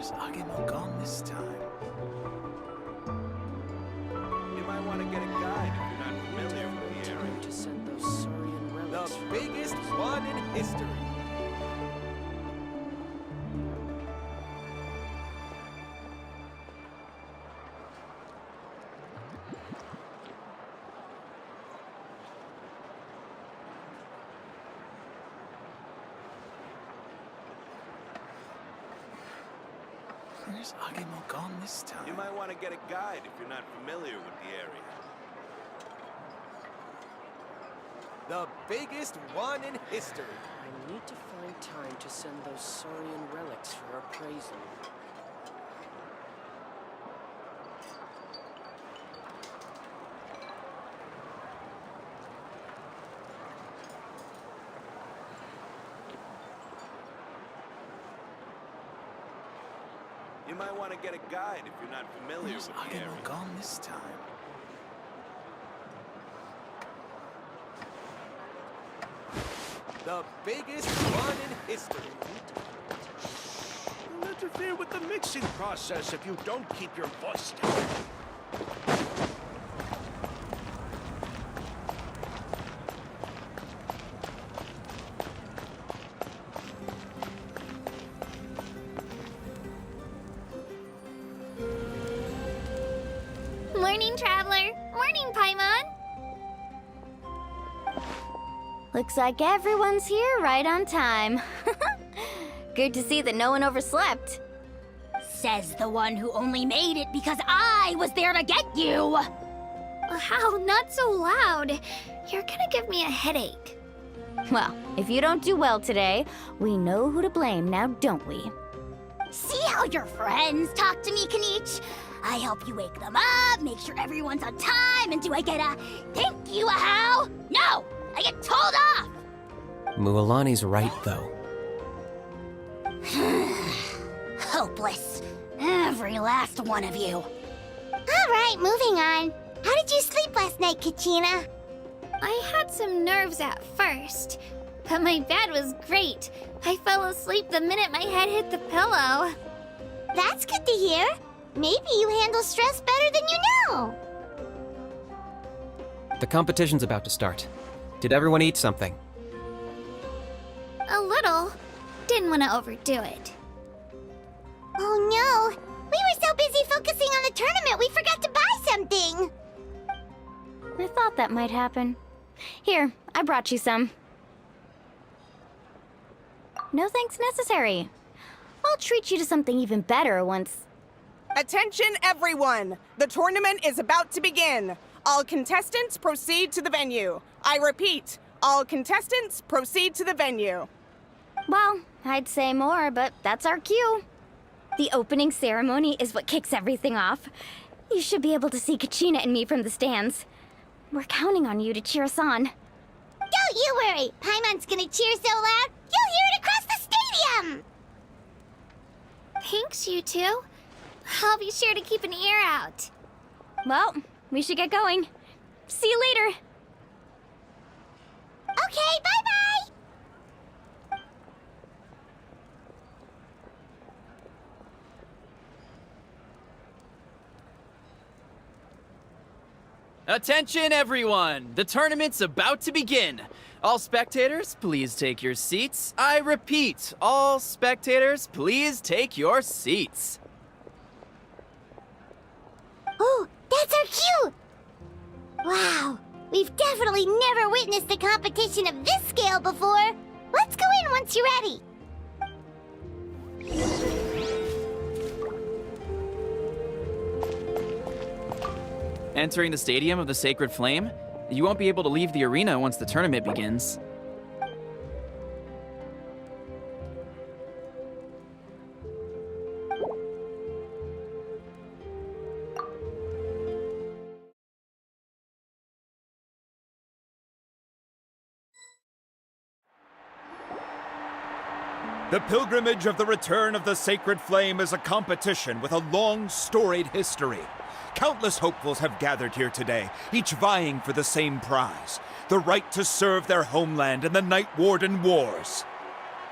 Where's Agemo gone this time? You might want to get a guide if you're not familiar with the area. To send those Saurian relics. The biggest one in history. Where's Agemo gone this time? You might want to get a guide if you're not familiar with the area. The biggest one in history. I need to find time to send those Saurian relics for appraisal. You might want to get a guide if you're not familiar Where's with the area. Agemo gone this time? The biggest one in history. You'll interfere with the mixing process if you don't keep your voice down. Morning, Traveler. Morning, Paimon. Looks like everyone's here right on time. Good to see that no one overslept. Says the one who only made it because I was there to get you! Wow, not so loud. You're gonna give me a headache. Well, if you don't do well today, we know who to blame now, don't we? See how your friends talk to me, Kanich? I help you wake them up, make sure everyone's on time, and do I get a thank you, how? No! I get told off! Mualani's right, though. Hopeless. Every last one of you. All right, moving on. How did you sleep last night, Kachina? I had some nerves at first, but my bed was great. I fell asleep the minute my head hit the pillow. That's good to hear. Maybe you handle stress better than you know. The competition's about to start. Did everyone eat something? A little. Didn't want to overdo it. Oh no! We were so busy focusing on the tournament we forgot to buy something! I thought that might happen. Here, I brought you some. No thanks necessary. I'll treat you to something even better once... Attention, everyone! The tournament is about to begin. All contestants proceed to the venue. I repeat, all contestants proceed to the venue. Well, I'd say more, but that's our cue. The opening ceremony is what kicks everything off. You should be able to see Kachina and me from the stands. We're counting on you to cheer us on. Don't you worry! Paimon's gonna cheer so loud, you'll hear it across the stadium! Thanks, you two. I'll be sure to keep an ear out. Well, we should get going. See you later. Okay, bye-bye! Attention, everyone! The tournament's about to begin. All spectators, please take your seats. I repeat, all spectators, please take your seats. Oh, that's our cue! Wow, we've definitely never witnessed a competition of this scale before. Let's go in once you're ready. Entering the Stadium of the Sacred Flame, you won't be able to leave the arena once the tournament begins. The pilgrimage of the return of the Sacred Flame is a competition with a long, storied history. Countless hopefuls have gathered here today, each vying for the same prize, the right to serve their homeland in the Night Warden Wars.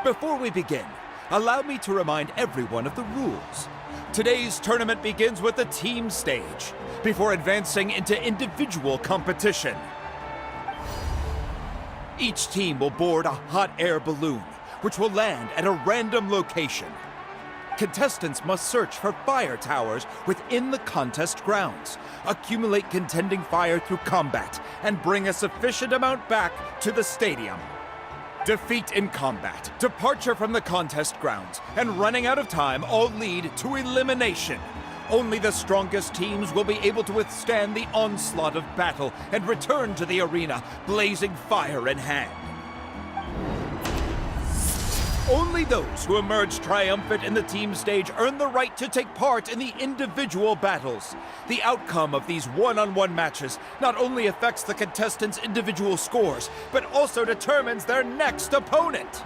Before we begin, allow me to remind everyone of the rules. Today's tournament begins with the team stage, before advancing into individual competition. Each team will board a hot air balloon, which will land at a random location. Contestants must search for fire towers within the contest grounds, accumulate contending fire through combat, and bring a sufficient amount back to the stadium. Defeat in combat, departure from the contest grounds, and running out of time all lead to elimination. Only the strongest teams will be able to withstand the onslaught of battle and return to the arena, blazing fire in hand. Only those who emerge triumphant in the team stage earn the right to take part in the individual battles. The outcome of these one-on-one matches not only affects the contestants' individual scores, but also determines their next opponent.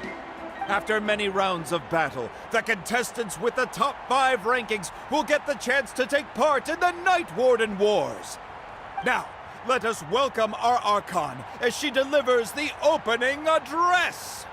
After many rounds of battle, the contestants with the top 5 rankings will get the chance to take part in the Night Warden Wars. Now, let us welcome our archon as she delivers the opening address.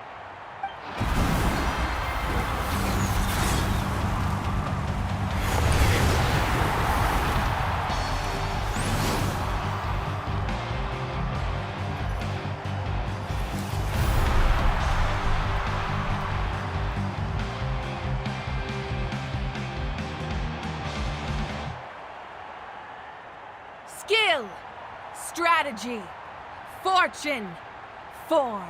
Skill, strategy, fortune, form.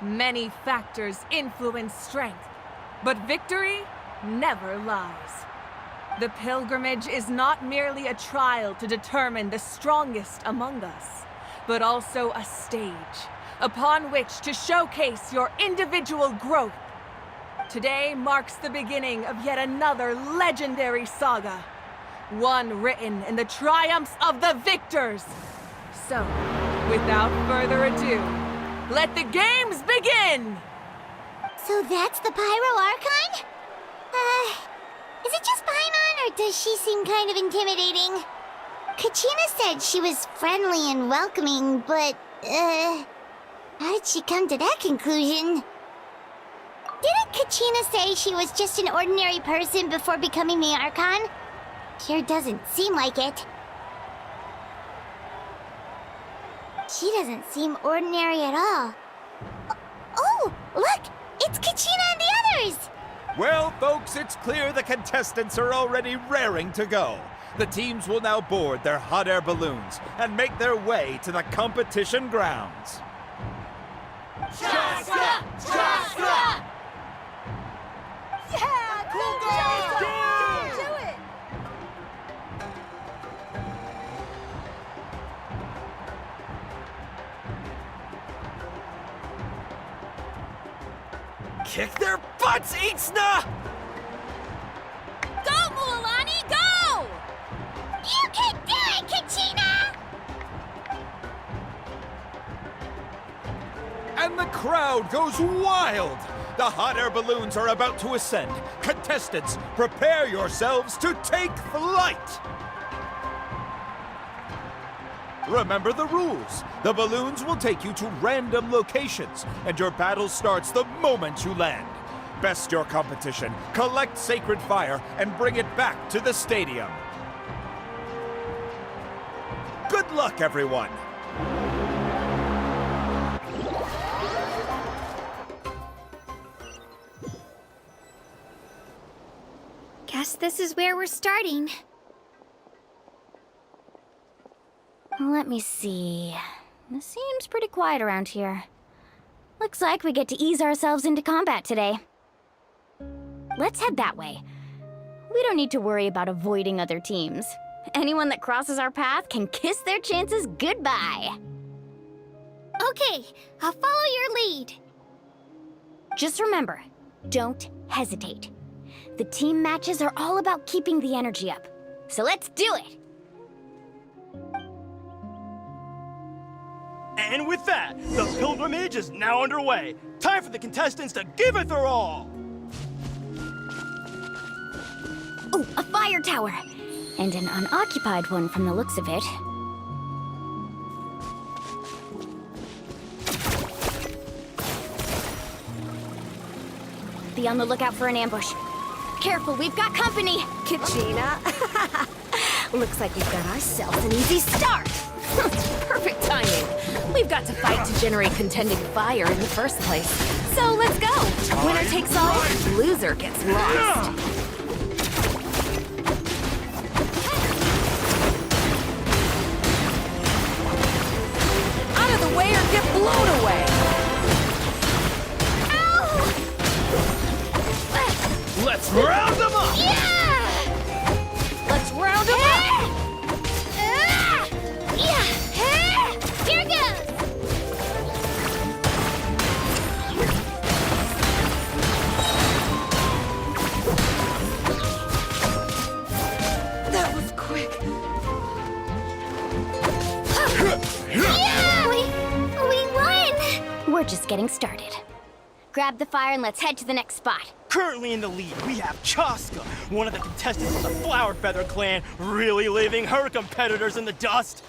Many factors influence strength, but victory never lies. The pilgrimage is not merely a trial to determine the strongest among us, but also a stage upon which to showcase your individual growth. Today marks the beginning of yet another legendary saga. One written in the triumphs of the victors. So, without further ado, let the games begin! So that's the Pyro Archon? Is it just Paimon, or does she seem kind of intimidating? Kachina said she was friendly and welcoming, but, how did she come to that conclusion? Didn't Kachina say she was just an ordinary person before becoming the Archon? Sure doesn't seem like it. She doesn't seem ordinary at all. Oh, look! It's Kachina and the others! Well, folks, it's clear the contestants are already raring to go. The teams will now board their hot air balloons and make their way to the competition grounds. Chaska! Chaska! Yeah, cool girl! Do it! Kick their butts, Ixna! Go, Mualani, go! You can do it, Kachina! And the crowd goes wild! The hot air balloons are about to ascend. Contestants, prepare yourselves to take flight! Remember the rules. The balloons will take you to random locations, and your battle starts the moment you land. Best your competition, collect sacred fire, and bring it back to the stadium. Good luck, everyone! Guess this is where we're starting. Let me see. It seems pretty quiet around here. Looks like we get to ease ourselves into combat today. Let's head that way. We don't need to worry about avoiding other teams. Anyone that crosses our path can kiss their chances goodbye. Okay, I'll follow your lead. Just remember, don't hesitate. The team matches are all about keeping the energy up. So let's do it! And with that, the pilgrimage is now underway. Time for the contestants to give it their all! Oh, a fire tower! And an unoccupied one from the looks of it. The be on the lookout for an ambush. Careful, we've got company! Kachina. Looks like we've got ourselves an easy start. Perfect timing. We've got to fight to generate contending fire in the first place. So let's go. Winner takes all, loser gets lost. Out of the way or get blown away! Let's round them up! Yeah! Let's round them up! Yeah! Here goes! That was quick. Yeah! We won! We're just getting started. Grab the fire and let's head to the next spot. Currently in the lead, we have Chaska, one of the contestants of the Flower Feather clan, really leaving her competitors in the dust.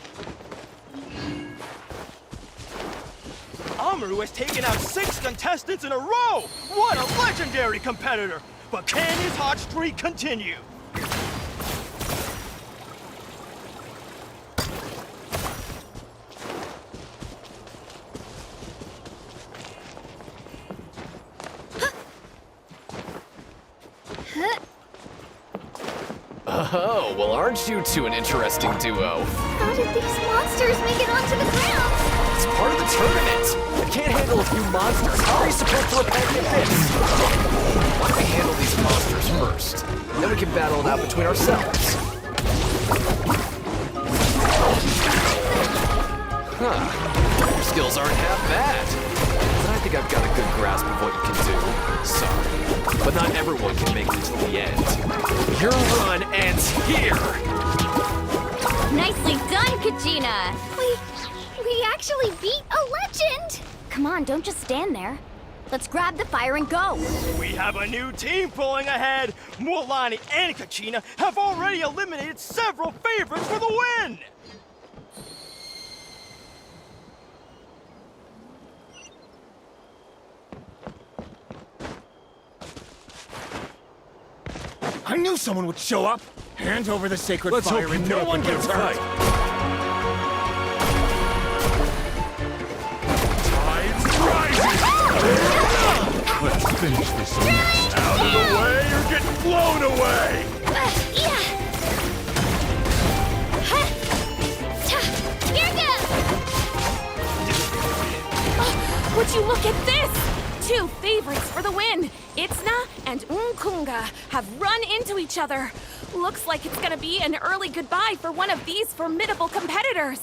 Amaru has taken out 6 contestants in a row! What a legendary competitor! But can his hot streak continue? Oh, well, aren't you two an interesting duo? How did these monsters make it onto the ground? It's part of the tournament. You can't handle a few monsters. How are you supposed to repel this? Why don't we handle these monsters first? Then we can battle it out between ourselves. Huh. Your skills aren't half bad. But I think I've got a good grasp of what you can do. Sorry. But not everyone can make it to the end. Your run ends here! Nicely done, Kachina! We actually beat a legend! Come on, don't just stand there. Let's grab the fire and go! We have a new team pulling ahead! Mualani and Kachina have already eliminated several favorites for the win! I knew someone would show up. Hand over the sacred fire and no one gets hurt. Tides rising! Let's finish this. Out of the way or get blown away! Here goes! Would you look at this? 2 favorites for the win! Itzna and Unkunga have run into each other. Looks like it's gonna be an early goodbye for one of these formidable competitors.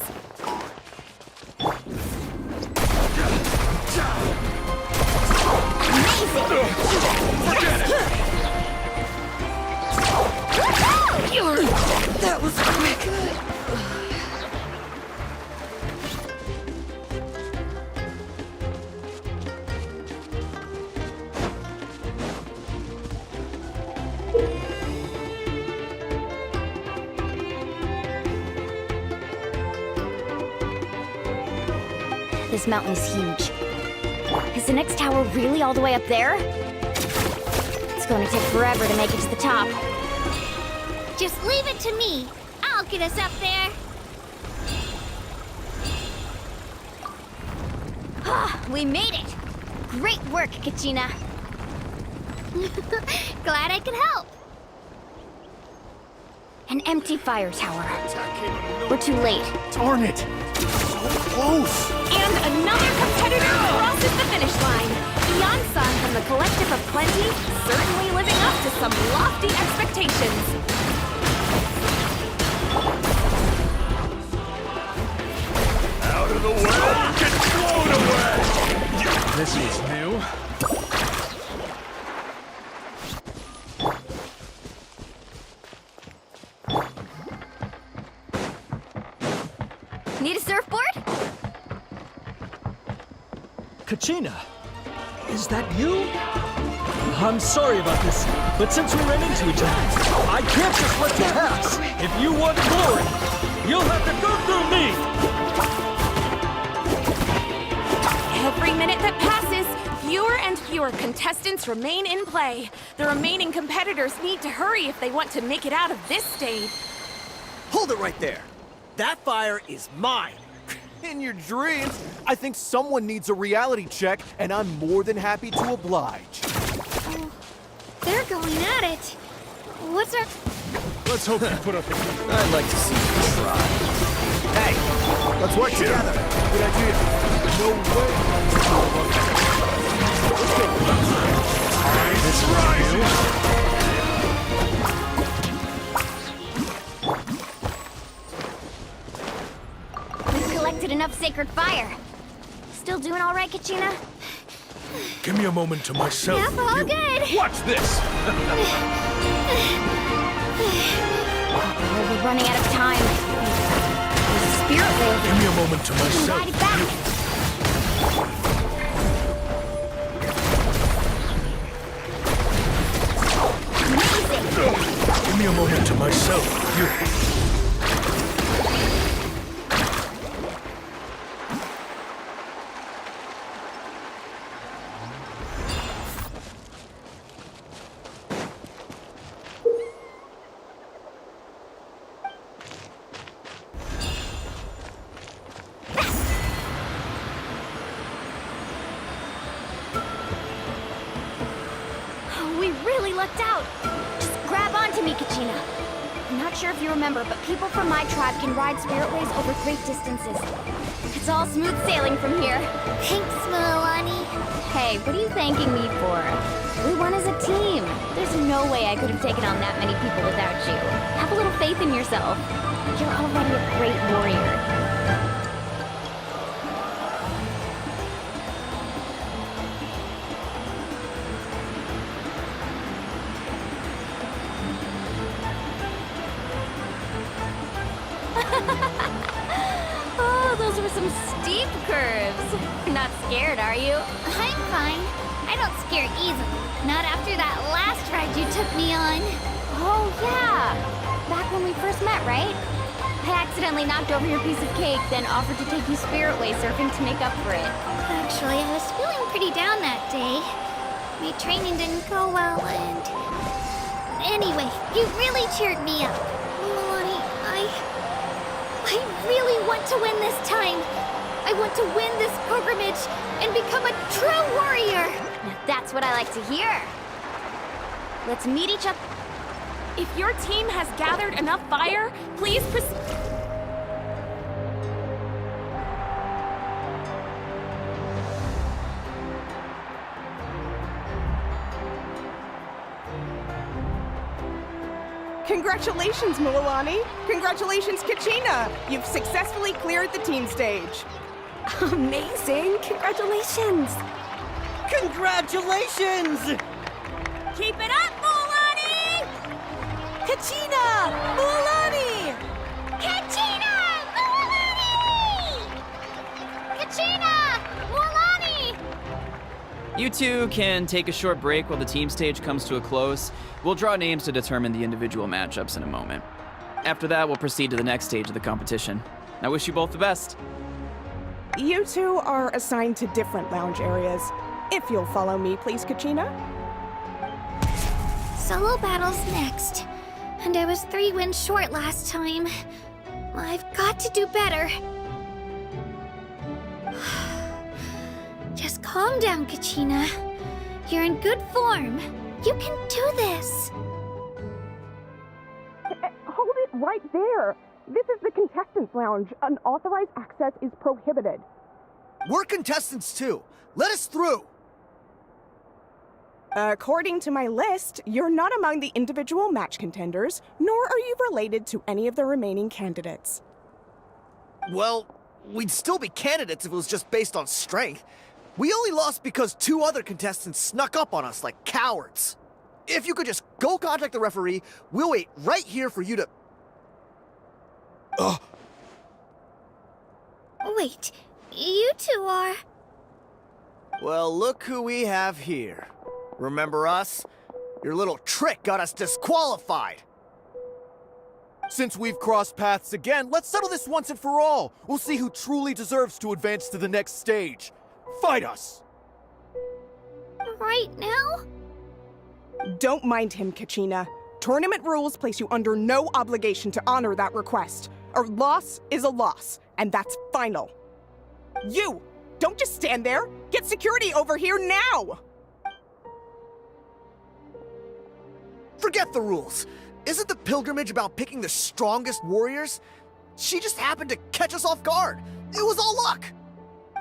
That was quick. This mountain is huge. Is the next tower really all the way up there? It's going to take forever to make it to the top. Just leave it to me. I'll get us up there. We made it! Great work, Kachina. Glad I could help. An empty fire tower. We're too late. Darn it! Close! And another competitor crosses the finish line. Yan-san from the Collective of Plenty, certainly living up to some lofty expectations. Out of the way! Get blown away! This is new. Need a surfboard? Kachina, is that you? I'm sorry about this, but since we ran into each other, I can't just let you pass. If you want glory, you'll have to go through me. Every minute that passes, fewer and fewer contestants remain in play. The remaining competitors need to hurry if they want to make it out of this stage. Hold it right there. That fire is mine. In your dreams, I think someone needs a reality check, and I'm more than happy to oblige. Oh, they're going at it. What's our... Let's hope you put up a I'd like to see you try. Hey, let's work together. Good idea. No way. Let's go. It's rising. We've collected enough sacred fire. Still doing all right, Kachina? Give me a moment to myself. Yep, all good. Watch this. Oh, we're running out of time. The spirit wave. Give me a moment to myself. Ride it back. Amazing. Give me a moment to myself. You. We really lucked out. Just grab onto me, Kachina. I'm not sure if you remember, but people from my tribe can ride spiritways over great distances. It's all smooth sailing from here. Thanks, Milani. Hey, what are you thanking me for? We won as a team. There's no way I could have taken on that many people without you. Have a little faith in yourself. You're already a great warrior. Oh, those were some steep curves. You're not scared, are you? I'm fine. I don't scare easily. Not after that last ride you took me on. Oh, yeah. Back when we first met, right? I accidentally knocked over your piece of cake, then offered to take you spiritway surfing to make up for it. Actually, I was feeling pretty down that day. My training didn't go well, and... Anyway, you really cheered me up. Milani, I really want to win this time. I want to win this pilgrimage and become a true warrior. Now that's what I like to hear. Let's meet each other. If your team has gathered enough fire, please proceed. Congratulations, Milani. Congratulations, Kachina. You've successfully cleared the team stage. Amazing. Congratulations. Congratulations! Keep it up, Milani! Kachina! Milani! Kachina! Milani! Kachina! Milani! You two can take a short break while the team stage comes to a close. We'll draw names to determine the individual matchups in a moment. After that, we'll proceed to the next stage of the competition. I wish you both the best. You two are assigned to different lounge areas. If you'll follow me, please, Kachina. Solo battle's next. And I was 3 wins short last time. I've got to do better. Just calm down, Kachina. You're in good form. You can do this. Hold it right there. This is the contestants' lounge. Unauthorized access is prohibited. We're contestants too. Let us through. According to my list, you're not among the individual match contenders, nor are you related to any of the remaining candidates. Well, we'd still be candidates if it was just based on strength. We only lost because 2 other contestants snuck up on us like cowards. If you could just go contact the referee, we'll wait right here for you to... Wait, you two are... Well, look who we have here. Remember us? Your little trick got us disqualified. Since we've crossed paths again, let's settle this once and for all. We'll see who truly deserves to advance to the next stage. Fight us! right now? Don't mind him, Kachina. Tournament rules place you under no obligation to honor that request. A loss is a loss, and that's final. You! Don't just stand there! Get security over here now! Forget the rules. Isn't the pilgrimage about picking the strongest warriors? She just happened to catch us off guard. It was all luck.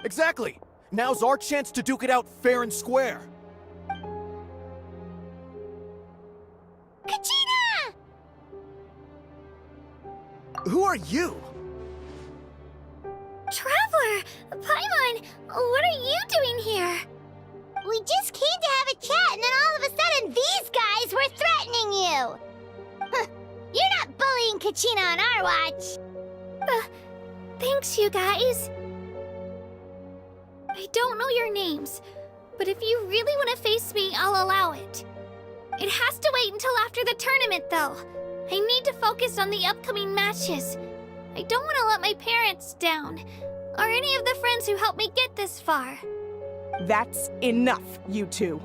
Exactly. Now's our chance to duke it out fair and square. Kachina! Who are you? Traveler! Paimon! What are you doing here? We just came to have a chat, and then all of a sudden these guys were threatening you! Huh, you're not bullying Kachina on our watch! Thanks, you guys. I don't know your names, but if you really want to face me, I'll allow it. It has to wait until after the tournament, though. I need to focus on the upcoming matches. I don't want to let my parents down, or any of the friends who helped me get this far. That's enough, you two.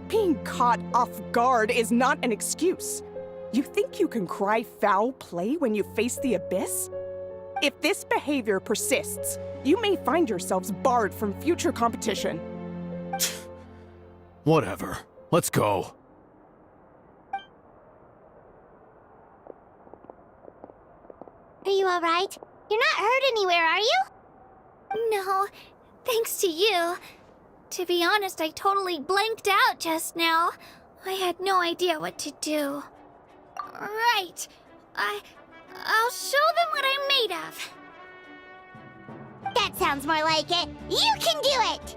Being caught off guard is not an excuse. You think you can cry foul play when you face the abyss? If this behavior persists, you may find yourselves barred from future competition. Whatever. Let's go. Are you alright? You're not hurt anywhere, are you? No, thanks to you. To be honest, I totally blanked out just now. I had no idea what to do. Right. I'll show them what I'm made of. That sounds more like it. You can do it!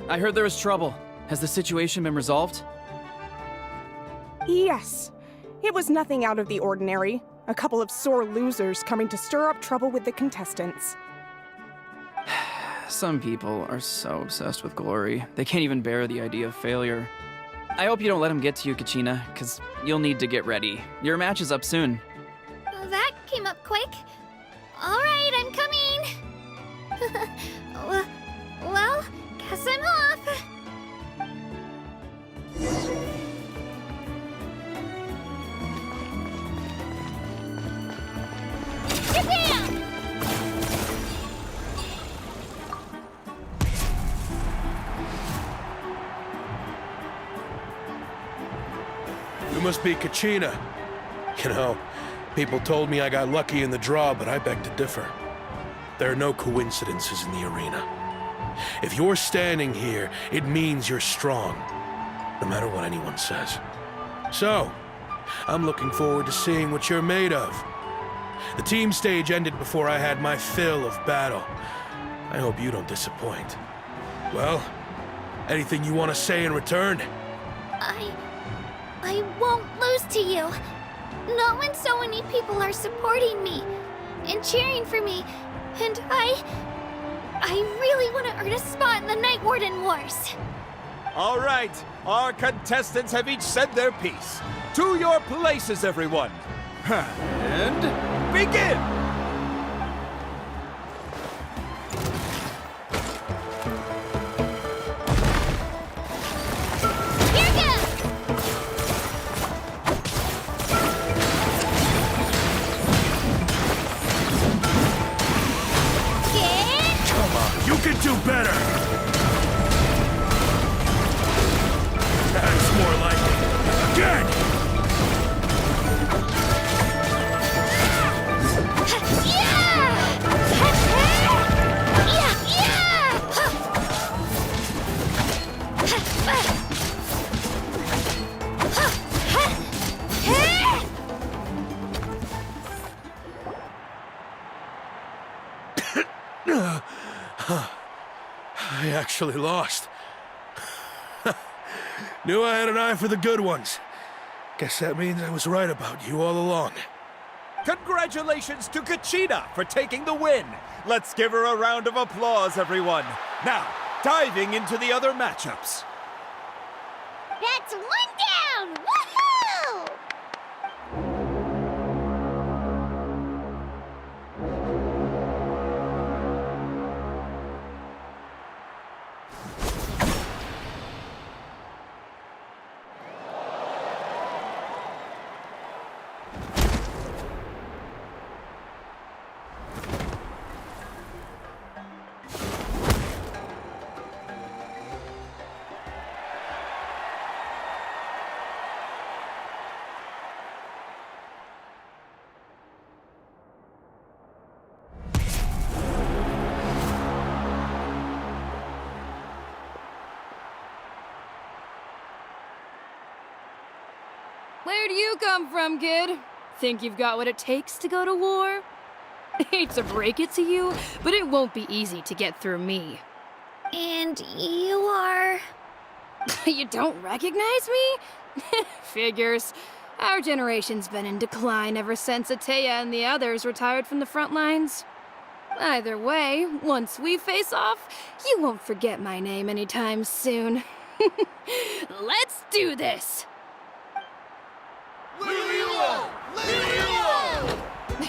I heard there was trouble. Has the situation been resolved? Yes. It was nothing out of the ordinary. A couple of sore losers coming to stir up trouble with the contestants. Some people are so obsessed with glory, they can't even bear the idea of failure. I hope you don't let them get to you, Kachina, because you'll need to get ready. Your match is up soon. That came up quick. All right, I'm coming. Well, guess I'm off. Get down! You must be Kachina. You know, people told me I got lucky in the draw, but I beg to differ. There are no coincidences in the arena. If you're standing here, it means you're strong, no matter what anyone says. So, I'm looking forward to seeing what you're made of. The team stage ended before I had my fill of battle. I hope you don't disappoint. Well, anything you want to say in return? I won't lose to you. Not when so many people are supporting me and cheering for me. And I really want to earn a spot in the Night Warden Wars. All right, our contestants have each said their piece. To your places, everyone. And begin! You can do better! That's more like it. Again! I actually lost. Knew I had an eye for the good ones. Guess that means I was right about you all along. Congratulations to Kachina for taking the win. Let's give her a round of applause, everyone. Now, diving into the other matchups. That's one down! Woohoo! Where do you come from, kid? Think you've got what it takes to go to war? Hate to break it to you, but it won't be easy to get through me. And you are... You don't recognize me? Figures. Our generation's been in decline ever since Ateya and the others retired from the front lines. Either way, once we face off, you won't forget my name anytime soon. Let's do this!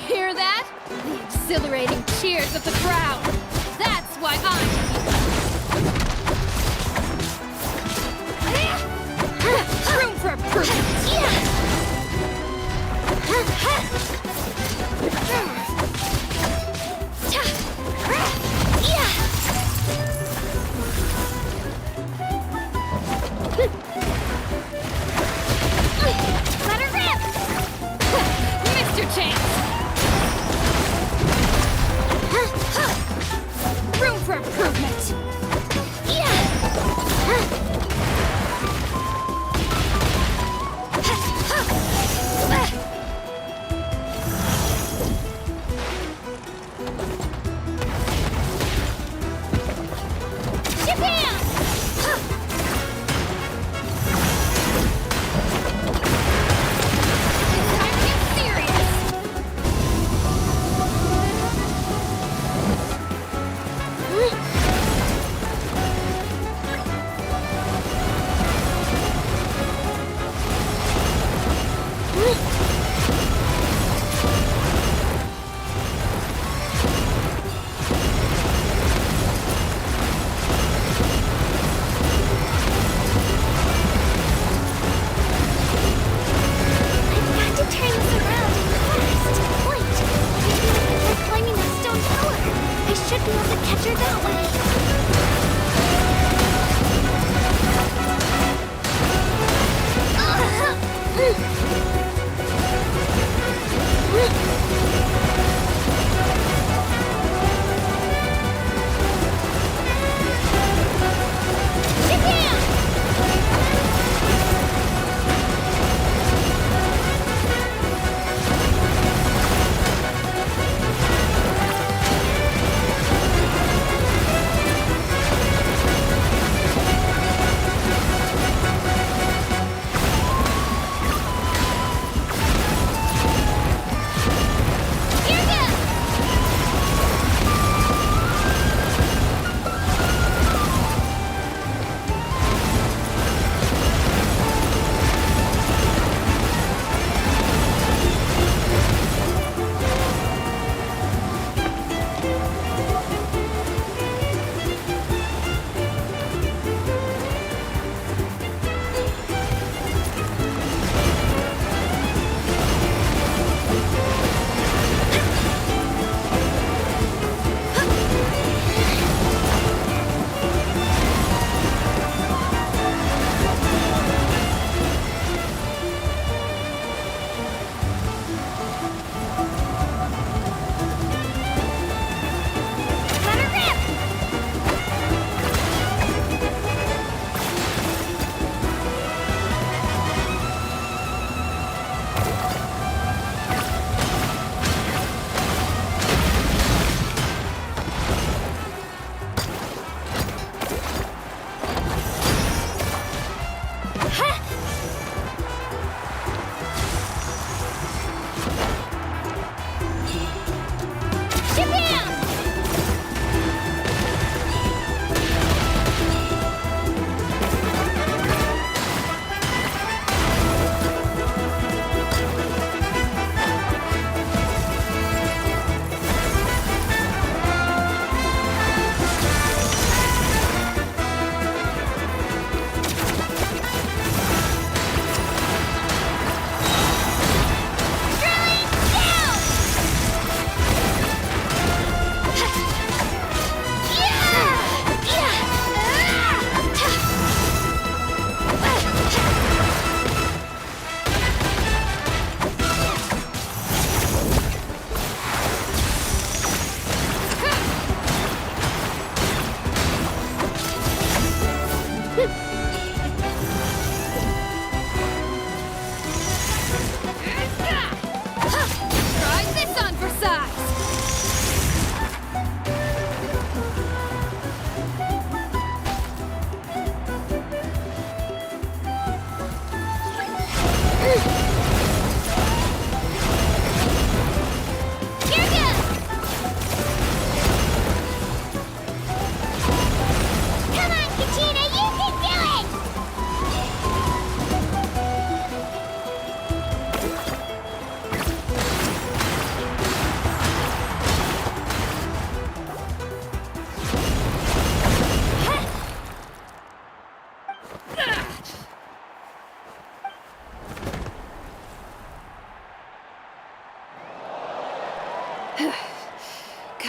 Hear that? The exhilarating cheers of the crowd. That's why I'm here. Room for improvement. Let her rip! Missed your chance. Room for improvement.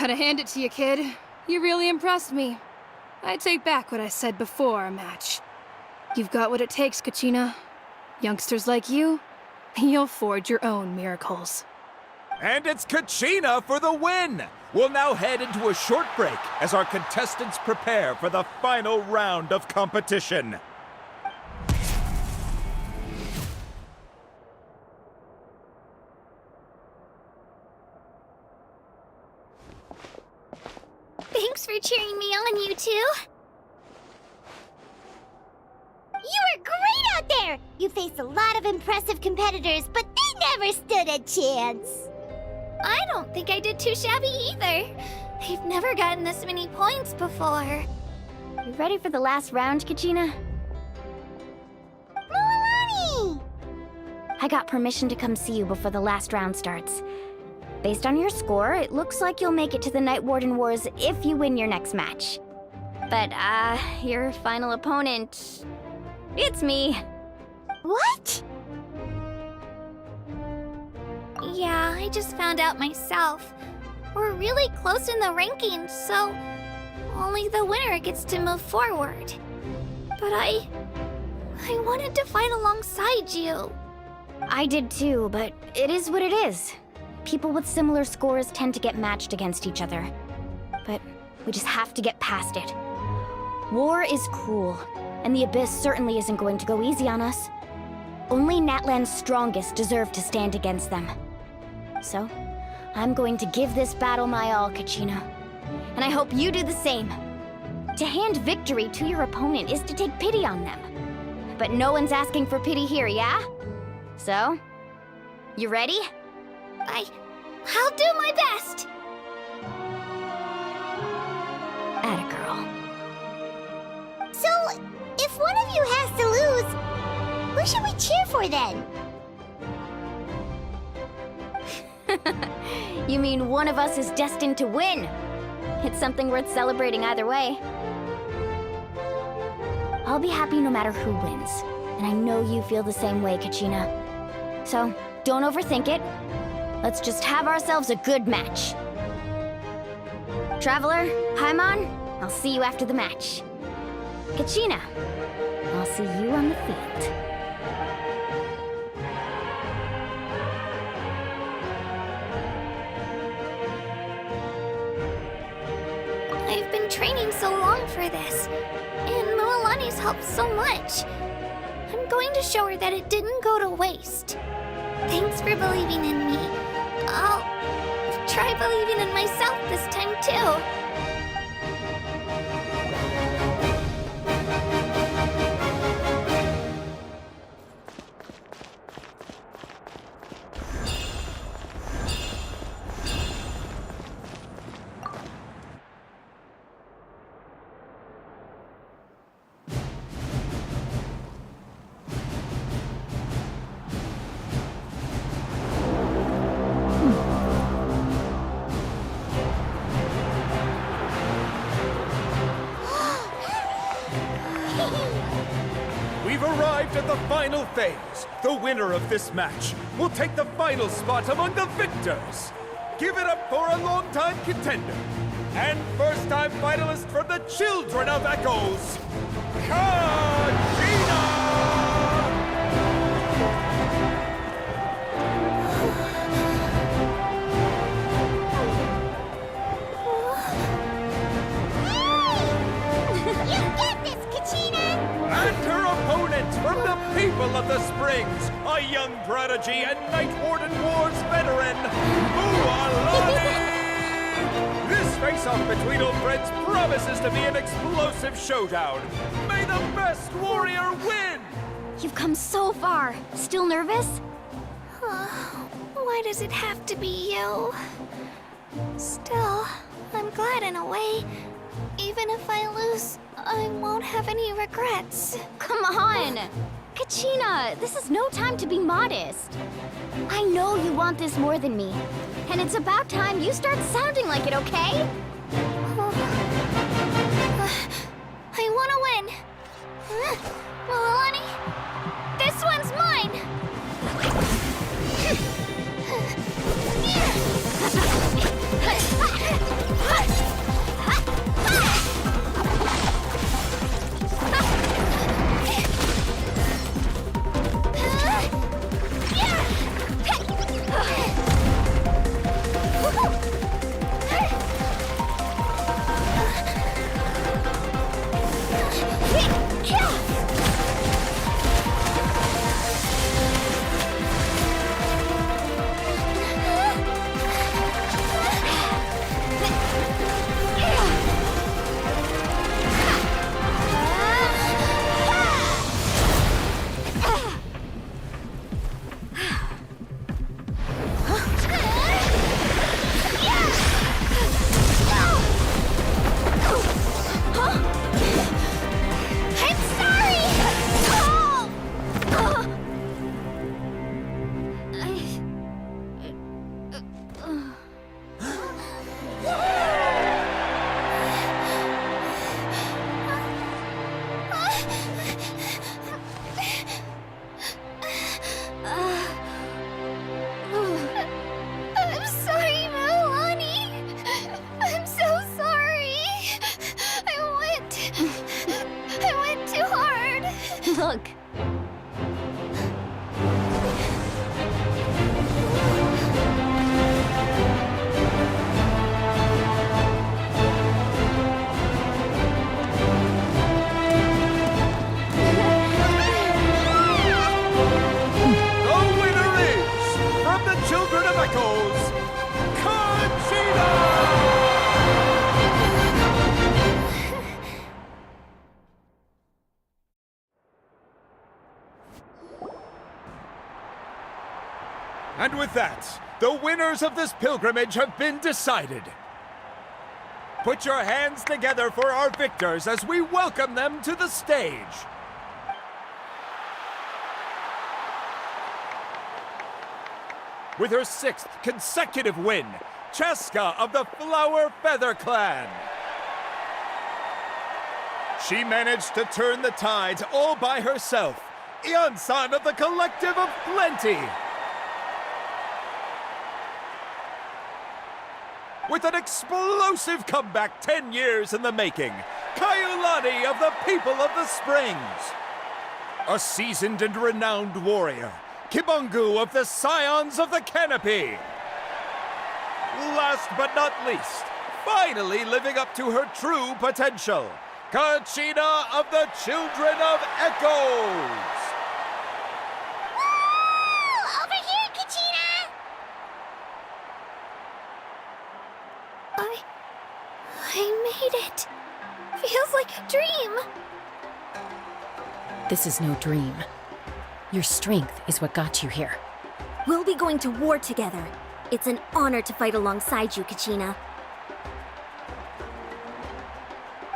Gotta hand it to you, kid. You really impressed me. I take back what I said before our match. You've got what it takes, Kachina. Youngsters like you, you'll forge your own miracles. And it's Kachina for the win! We'll now head into a short break as our contestants prepare for the final round of competition. Thanks for cheering me on, you two. You were great out there! You faced a lot of impressive competitors, but they never stood a chance. I don't think I did too shabby either. They've never gotten this many points before. You ready for the last round, Kachina? Moalani! I got permission to come see you before the last round starts. Based on your score, it looks like you'll make it to the Night Warden Wars if you win your next match. But, your final opponent... it's me. What? Yeah, I just found out myself. We're really close in the rankings, so only the winner gets to move forward. But I wanted to fight alongside you. I did too, but it is what it is. People with similar scores tend to get matched against each other. But we just have to get past it. War is cruel, and the Abyss certainly isn't going to go easy on us. Only Natlan's strongest deserve to stand against them. So, I'm going to give this battle my all, Kachina. And I hope you do the same. To hand victory to your opponent is to take pity on them. But no one's asking for pity here, yeah? So, you ready? I'll do my best! Atta girl. So, if one of you has to lose, who should we cheer for then? You mean one of us is destined to win? It's something worth celebrating either way. I'll be happy no matter who wins, and I know you feel the same way, Kachina. So, don't overthink it. Let's just have ourselves a good match. Traveler, Paimon, I'll see you after the match. Kachina, I'll see you on the field. I've been training so long for this, and Moalani's helped so much. I'm going to show her that it didn't go to waste. Thanks for believing in me. I'll try believing in myself this time too. We've arrived at the final phase. The winner of this match will take the final spot among the victors. Give it up for a long-time contender and first-time finalist from the Children of Echoes, Kachina! You get this, Kachina! And her opponent from the people of the Springs, a young prodigy and Night Warden Wars veteran, Moalani! This face-off between old friends promises to be an explosive showdown. May the best warrior win! You've come so far. Still nervous? Why does it have to be you? Still, I'm glad in a way. Even if I lose, I won't have any regrets. Come on! Kachina, this is no time to be modest. I know you want this more than me. And it's about time you start sounding like it, okay? I want to win. Moalani, this one's mine! Look. The winner is, from the Children of Echoes, Conchita! And with that, the winners of this pilgrimage have been decided. Put your hands together for our victors as we welcome them to the stage. With her 6th consecutive win, Cheska of the Flower Feather Clan. She managed to turn the tides all by herself. Ian-san of the Collective of Plenty. With an explosive comeback 10 years in the making, Kaiulani of the People of the Springs. A seasoned and renowned warrior, Kibungu of the Scions of the Canopy. Last but not least, finally living up to her true potential, Kachina of the Children of Echoes. Woo! Over here, Kachina! I made it. Feels like a dream. This is no dream. Your strength is what got you here. We'll be going to war together. It's an honor to fight alongside you, Kachina.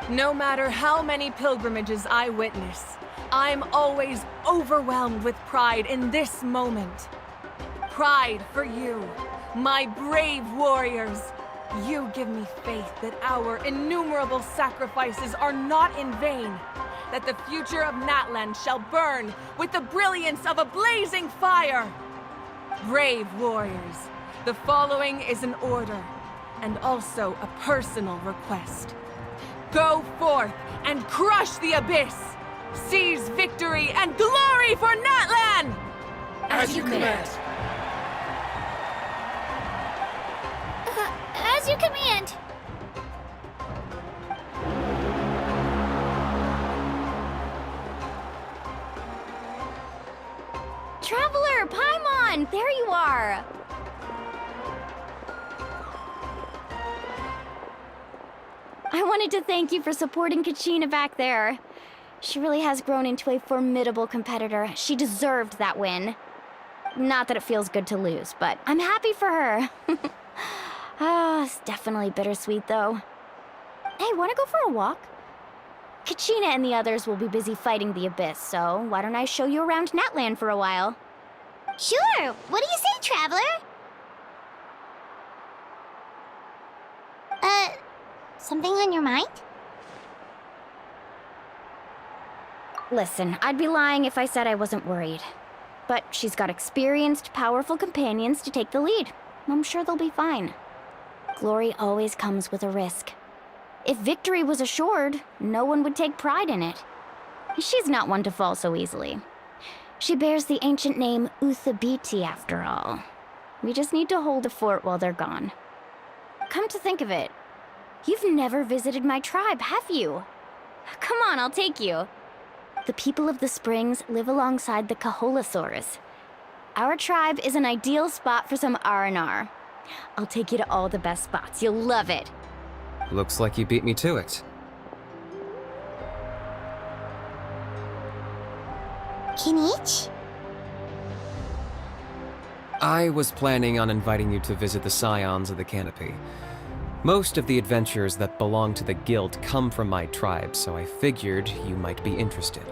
No matter how many pilgrimages I witness, I'm always overwhelmed with pride in this moment. Pride for you, my brave warriors. You give me faith that our innumerable sacrifices are not in vain, that the future of Natlan shall burn with the brilliance of a blazing fire. Brave warriors, the following is an order, and also a personal request. Go forth and crush the abyss! Seize victory and glory for Natlan! As you command. As you command. Traveler, Paimon, there you are. I wanted to thank you for supporting Kachina back there. She really has grown into a formidable competitor. She deserved that win. Not that it feels good to lose, but I'm happy for her. It's definitely bittersweet, though. Hey, wanna go for a walk? Kachina and the others will be busy fighting the Abyss, so why don't I show you around Natlan for a while? Sure. What do you say, Traveler? Something on your mind? Listen, I'd be lying if I said I wasn't worried. But she's got experienced, powerful companions to take the lead. I'm sure they'll be fine. Glory always comes with a risk. If victory was assured, no one would take pride in it. She's not one to fall so easily. She bears the ancient name Uthabiti, after all. We just need to hold the fort while they're gone. Come to think of it, you've never visited my tribe, have you? Come on, I'll take you. The people of the Springs live alongside the Kaholasaurus. Our tribe is an ideal spot for some R&R. I'll take you to all the best spots. You'll love it. Looks like you beat me to it. Kinich? I was planning on inviting you to visit the Scions of the Canopy. Most of the adventures that belong to the guild come from my tribe, so I figured you might be interested.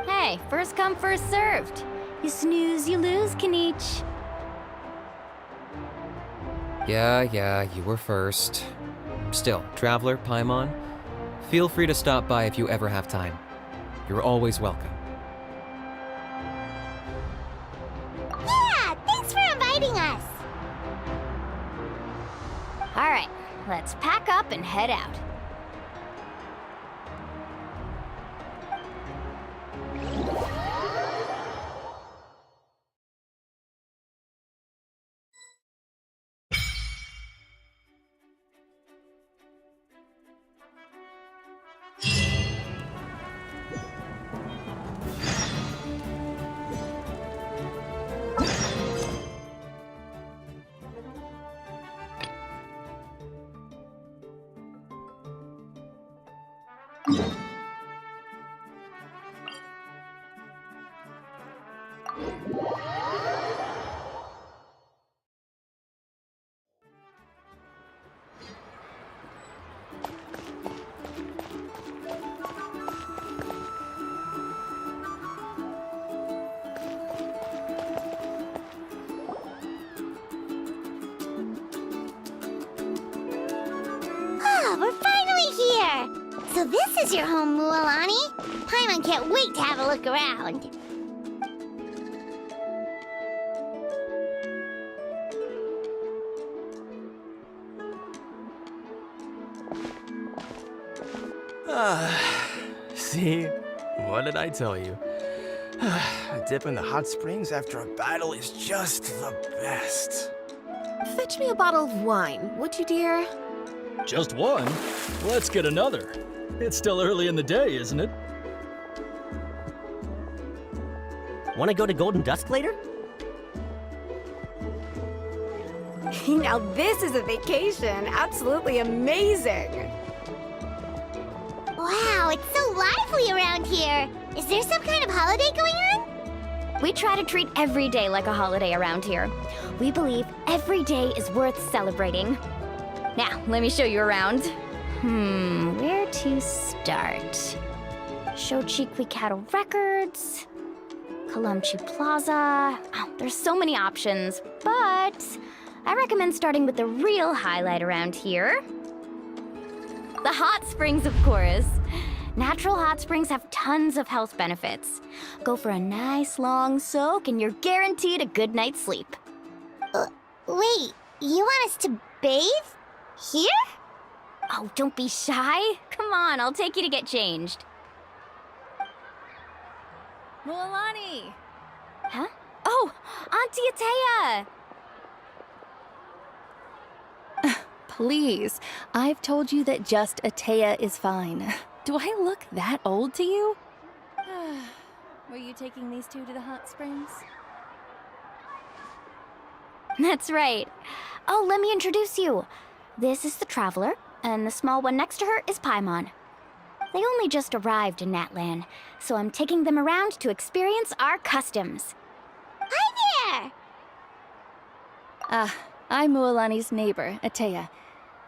Hey, first come, first served. You snooze, you lose, Kinich. Yeah, you were first. Still, Traveler, Paimon, feel free to stop by if you ever have time. You're always welcome. Yeah, thanks for inviting us. All right, let's pack up and head out. this is your home, Mualani. Paimon can't wait to have a look around. See? What did I tell you? A dip in the hot springs after a battle is just the best. Fetch me a bottle of wine, would you, dear? Just one? Let's get another. It's still early in the day, isn't it? Want to go to Golden Dusk later? Now this is a vacation. Absolutely amazing. Wow, it's so lively around here. Is there some kind of holiday going on? We try to treat every day like a holiday around here. We believe every day is worth celebrating. Now, let me show you around. Where to start? Shochiqui Cattle Records, Kalamchi Plaza. Oh, there's so many options, but I recommend starting with the real highlight around here. The hot springs, of course. Natural hot springs have tons of health benefits. Go for a nice long soak and you're guaranteed a good night's sleep. Wait, you want us to bathe? Here? Oh, don't be shy. Come on, I'll take you to get changed. Mualani! Huh? Oh, Auntie Atea! Please, I've told you that just Atea is fine. Do I look that old to you? Were you taking these two to the hot springs? That's right. Oh, let me introduce you. This is the Traveler, and the small one next to her is Paimon. They only just arrived in Natlan, so I'm taking them around to experience our customs. Hi there! I'm Mualani's neighbor, Atea.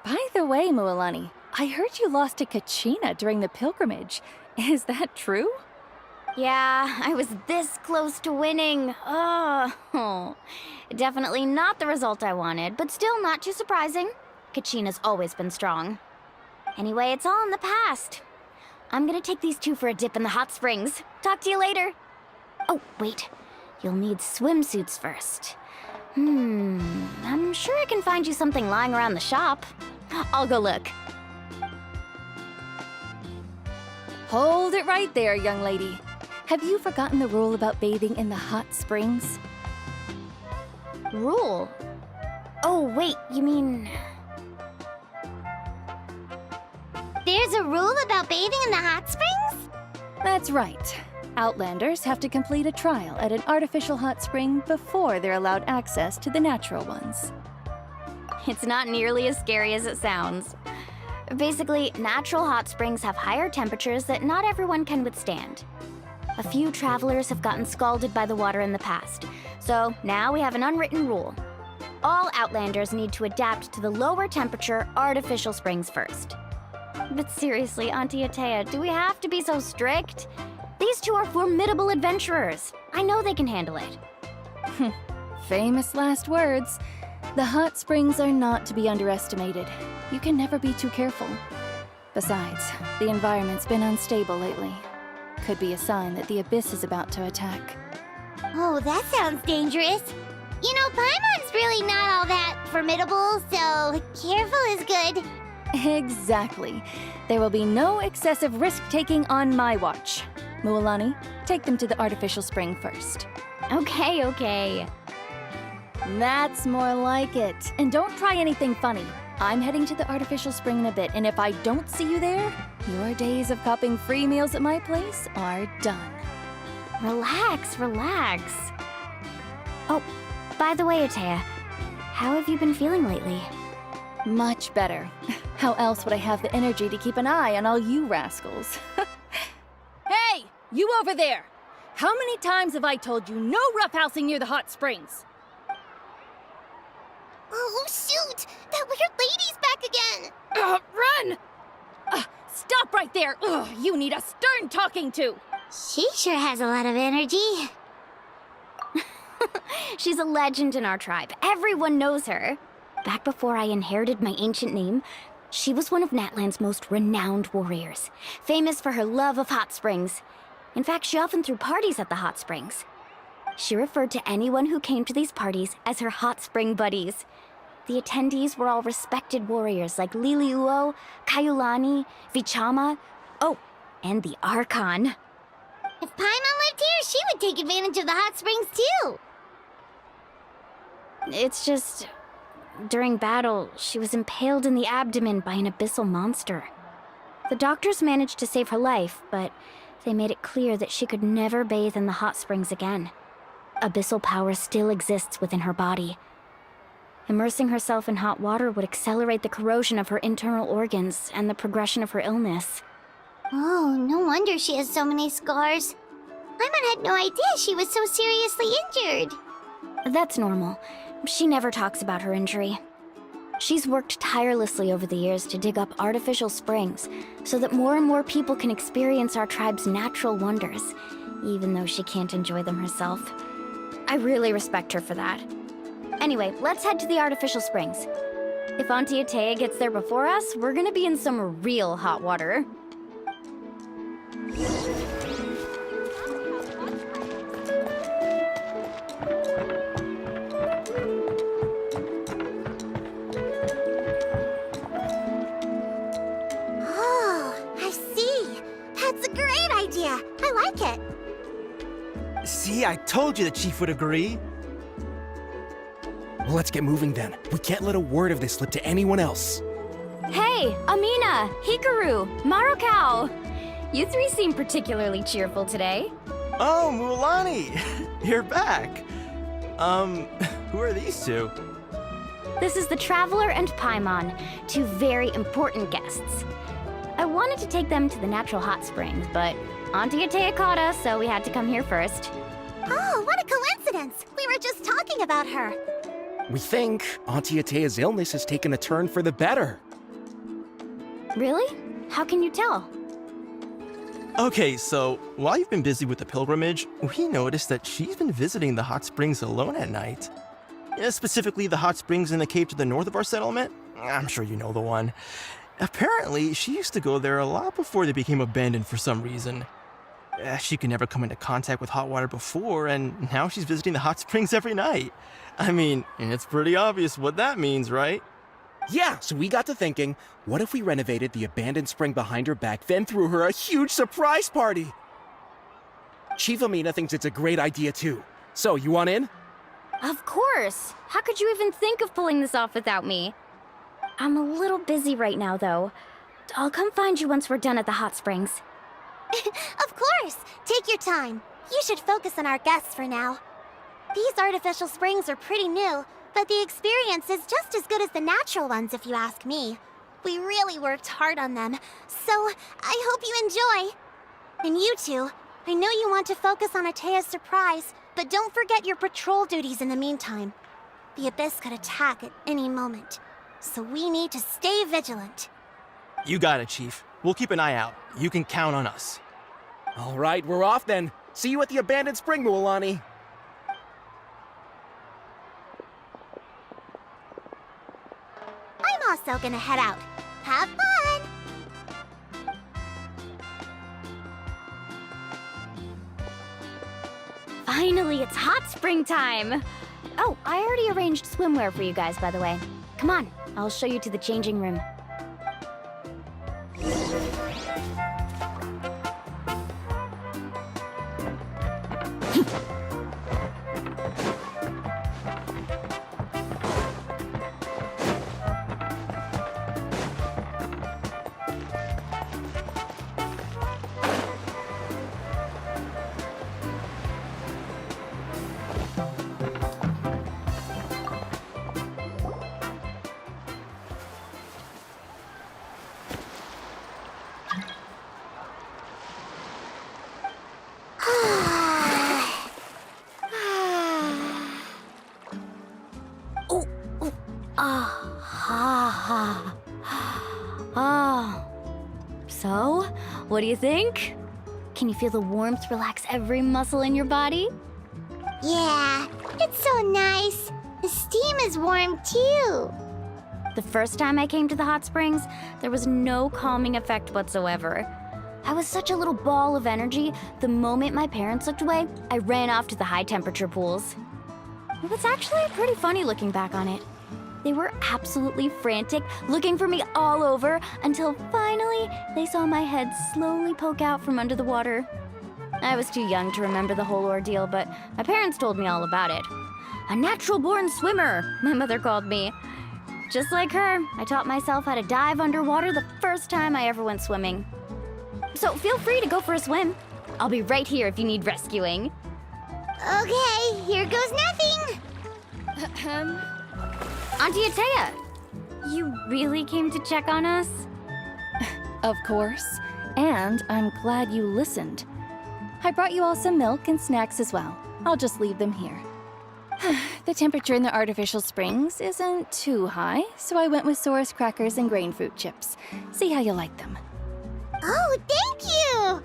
By the way, Mualani, I heard you lost to Kachina during the pilgrimage. Is that true? Yeah, I was this close to winning. Oh, definitely not the result I wanted, but still not too surprising. Kachina's always been strong. Anyway, it's all in the past. I'm gonna take these two for a dip in the hot springs. Talk to you later. Oh, wait. You'll need swimsuits first. I'm sure I can find you something lying around the shop. I'll go look. Hold it right there, young lady. Have you forgotten the rule about bathing in the hot springs? Rule? Oh, wait, you mean... There's a rule about bathing in the hot springs? That's right. Outlanders have to complete a trial at an artificial hot spring before they're allowed access to the natural ones. It's not nearly as scary as it sounds. Basically, natural hot springs have higher temperatures that not everyone can withstand. A few travelers have gotten scalded by the water in the past, so now we have an unwritten rule. All Outlanders need to adapt to the lower temperature artificial springs first. But seriously, Auntie Atea, do we have to be so strict? These two are formidable adventurers. I know they can handle it. Famous last words. The hot springs are not to be underestimated. You can never be too careful. Besides, the environment's been unstable lately. Could be a sign that the abyss is about to attack. Oh, that sounds dangerous. You know, Paimon's really not all that formidable, so careful is good. Exactly. There will be no excessive risk-taking on my watch. Mualani, take them to the artificial spring first. Okay. That's more like it. And don't try anything funny. I'm heading to the artificial spring in a bit, and if I don't see you there, your days of copping free meals at my place are done. Relax. Oh, by the way, Atea, how have you been feeling lately? Much better. How else would I have the energy to keep an eye on all you rascals? Hey, you over there! How many times have I told you no roughhousing near the hot springs? Oh, shoot! That weird lady's back again! Run! Stop right there! Ugh, you need a stern talking to! She sure has a lot of energy. She's a legend in our tribe. Everyone knows her. Back before I inherited my ancient name, She was one of Natlan's most renowned warriors, famous for her love of hot springs. In fact, she often threw parties at the hot springs. She referred to anyone who came to these parties as her hot spring buddies. The attendees were all respected warriors like Liliuo, Kaiulani, Vichama, oh, and the Archon. If Paimon lived here, she would take advantage of the hot springs too. It's just, during battle, she was impaled in the abdomen by an abyssal monster. The doctors managed to save her life, but they made it clear that she could never bathe in the hot springs again. Abyssal power still exists within her body. Immersing herself in hot water would accelerate the corrosion of her internal organs and the progression of her illness. Oh, no wonder she has so many scars. Paimon had no idea she was so seriously injured. That's normal. She never talks about her injury. She's worked tirelessly over the years to dig up artificial springs so that more and more people can experience our tribe's natural wonders, even though she can't enjoy them herself. I really respect her for that. Anyway, let's head to the artificial springs. If Auntie Atea gets there before us, we're gonna be in some real hot water. I like it. See, I told you the chief would agree. Well, let's get moving then. We can't let a word of this slip to anyone else. Hey, Amina, Hikaru, Marukao. You three seem particularly cheerful today. Oh, Mulani, you're back. Who are these two? This is the Traveler and Paimon, two very important guests. I wanted to take them to the natural hot springs, but Auntie Atea caught us, so we had to come here first. Oh, what a coincidence! We were just talking about her. We think Auntie Atea's illness has taken a turn for the better. Really? How can you tell? Okay, so while you've been busy with the pilgrimage, we noticed that she's been visiting the hot springs alone at night. Specifically, the hot springs in the cave to the north of our settlement. I'm sure you know the one. Apparently, she used to go there a lot before they became abandoned for some reason. She could never come into contact with hot water before, and now she's visiting the hot springs every night. I mean, it's pretty obvious what that means, right? Yeah, so we got to thinking, what if we renovated the abandoned spring behind her back, then threw her a huge surprise party? Chief Amina thinks it's a great idea too. So, you want in? Of course! How could you even think of pulling this off without me? I'm a little busy right now, though. I'll come find you once we're done at the hot springs. Of course! Take your time. You should focus on our guests for now. These artificial springs are pretty new, but the experience is just as good as the natural ones, if you ask me. We really worked hard on them, so I hope you enjoy. And you two, I know you want to focus on Atea's surprise, but don't forget your patrol duties in the meantime. The Abyss could attack at any moment, so we need to stay vigilant. You got it, Chief. We'll keep an eye out. You can count on us. All right, we're off then. See you at the abandoned spring, Mualani. I'm also gonna head out. Have fun! Finally, it's hot spring time! Oh, I already arranged swimwear for you guys, by the way. Come on, I'll show you to the changing room. So, what do you think? Can you feel the warmth relax every muscle in your body? Yeah, it's so nice. The steam is warm too. The first time I came to the hot springs, there was no calming effect whatsoever. I was such a little ball of energy, the moment my parents looked away, I ran off to the high temperature pools. It was actually pretty funny looking back on it. They were absolutely frantic, looking for me all over, until finally they saw my head slowly poke out from under the water. I was too young to remember the whole ordeal, but my parents told me all about it. A natural-born swimmer, my mother called me. Just like her, I taught myself how to dive underwater the first time I ever went swimming. So feel free to go for a swim. I'll be right here if you need rescuing. Okay, here goes nothing. Auntie Atea, you really came to check on us? Of course. And I'm glad you listened. I brought you all some milk and snacks as well. I'll just leave them here. The temperature in the artificial springs isn't too high, so I went with Saurus crackers and grain fruit chips. See how you like them. Oh, thank you!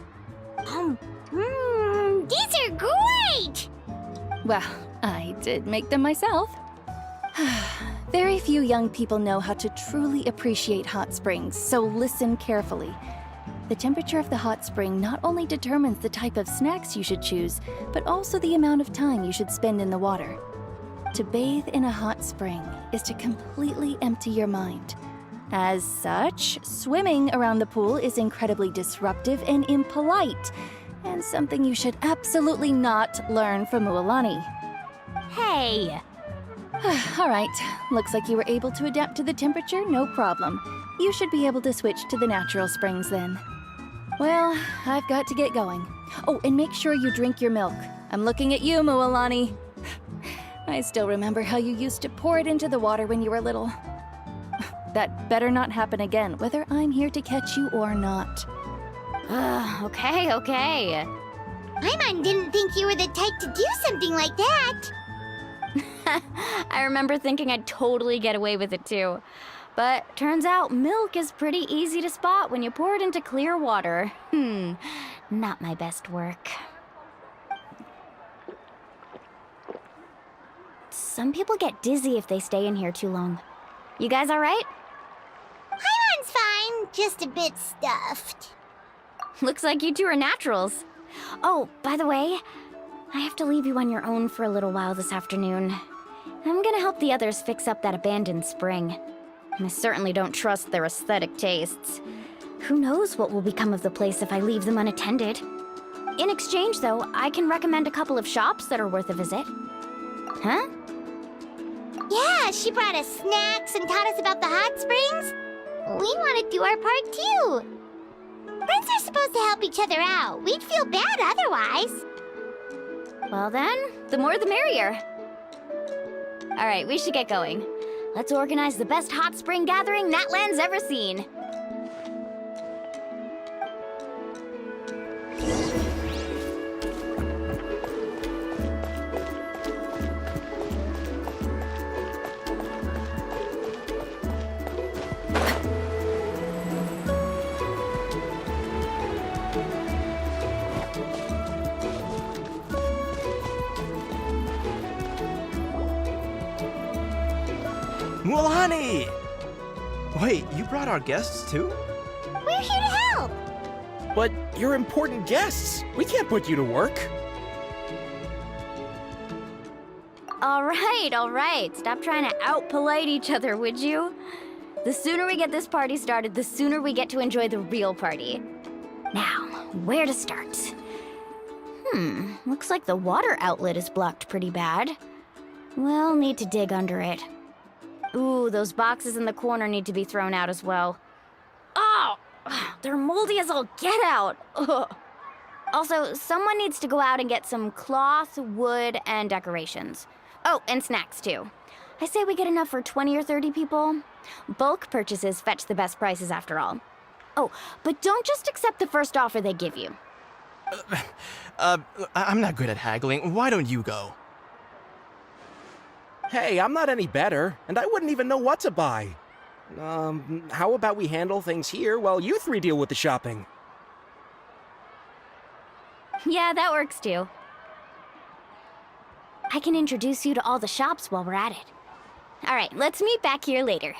These are great! Well, I did make them myself. Very few young people know how to truly appreciate hot springs, so listen carefully. The temperature of the hot spring not only determines the type of snacks you should choose, but also the amount of time you should spend in the water. To bathe in a hot spring is to completely empty your mind. As such, swimming around the pool is incredibly disruptive and impolite, and something you should absolutely not learn from Mualani. Hey! All right, looks like you were able to adapt to the temperature, no problem. You should be able to switch to the natural springs then. Well, I've got to get going. Oh, and make sure you drink your milk. I'm looking at you, Mualani. I still remember how you used to pour it into the water when you were little. That better not happen again, whether I'm here to catch you or not. Okay. Paimon didn't think you were the type to do something like that. I remember thinking I'd totally get away with it too. But turns out milk is pretty easy to spot when you pour it into clear water. Not my best work. Some people get dizzy if they stay in here too long. You guys all right? Paimon's fine, just a bit stuffed. Looks like you two are naturals. Oh, by the way, I have to leave you on your own for a little while this afternoon. I'm gonna help the others fix up that abandoned spring. I certainly don't trust their aesthetic tastes. Who knows what will become of the place if I leave them unattended? In exchange, though, I can recommend a couple of shops that are worth a visit. Huh? Yeah, she brought us snacks and taught us about the hot springs. We want to do our part too. Friends are supposed to help each other out. We'd feel bad otherwise. Well then, the more the merrier. All right, we should get going. Let's organize the best hot spring gathering Natlan's ever seen. Mualani! Wait, you brought our guests too? We're here to help. But you're important guests. We can't put you to work. All right. Stop trying to out-polite each other, would you? The sooner we get this party started, the sooner we get to enjoy the real party. Now, where to start? Looks like the water outlet is blocked pretty bad. We'll need to dig under it. Ooh, those boxes in the corner need to be thrown out as well. Oh! They're moldy as all get out! Ugh. Also, someone needs to go out and get some cloth, wood, and decorations. Oh, and snacks too. I say we get enough for 20 or 30 people. Bulk purchases fetch the best prices after all. Oh, but don't just accept the first offer they give you. I'm not good at haggling. Why don't you go? Hey, I'm not any better, and I wouldn't even know what to buy. How about we handle things here while you three deal with the shopping? Yeah, that works too. I can introduce you to all the shops while we're at it. All right, let's meet back here later.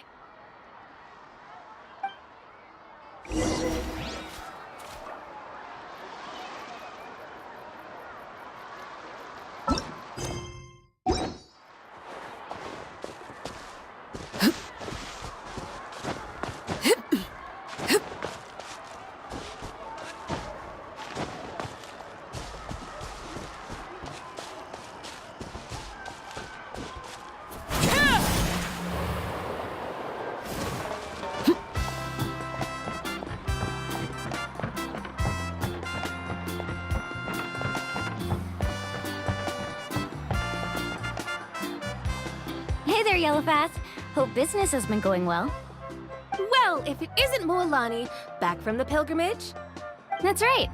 Hey there, Yellowpath. Hope business has been going well. Well, if it isn't Moalani, back from the pilgrimage? That's right.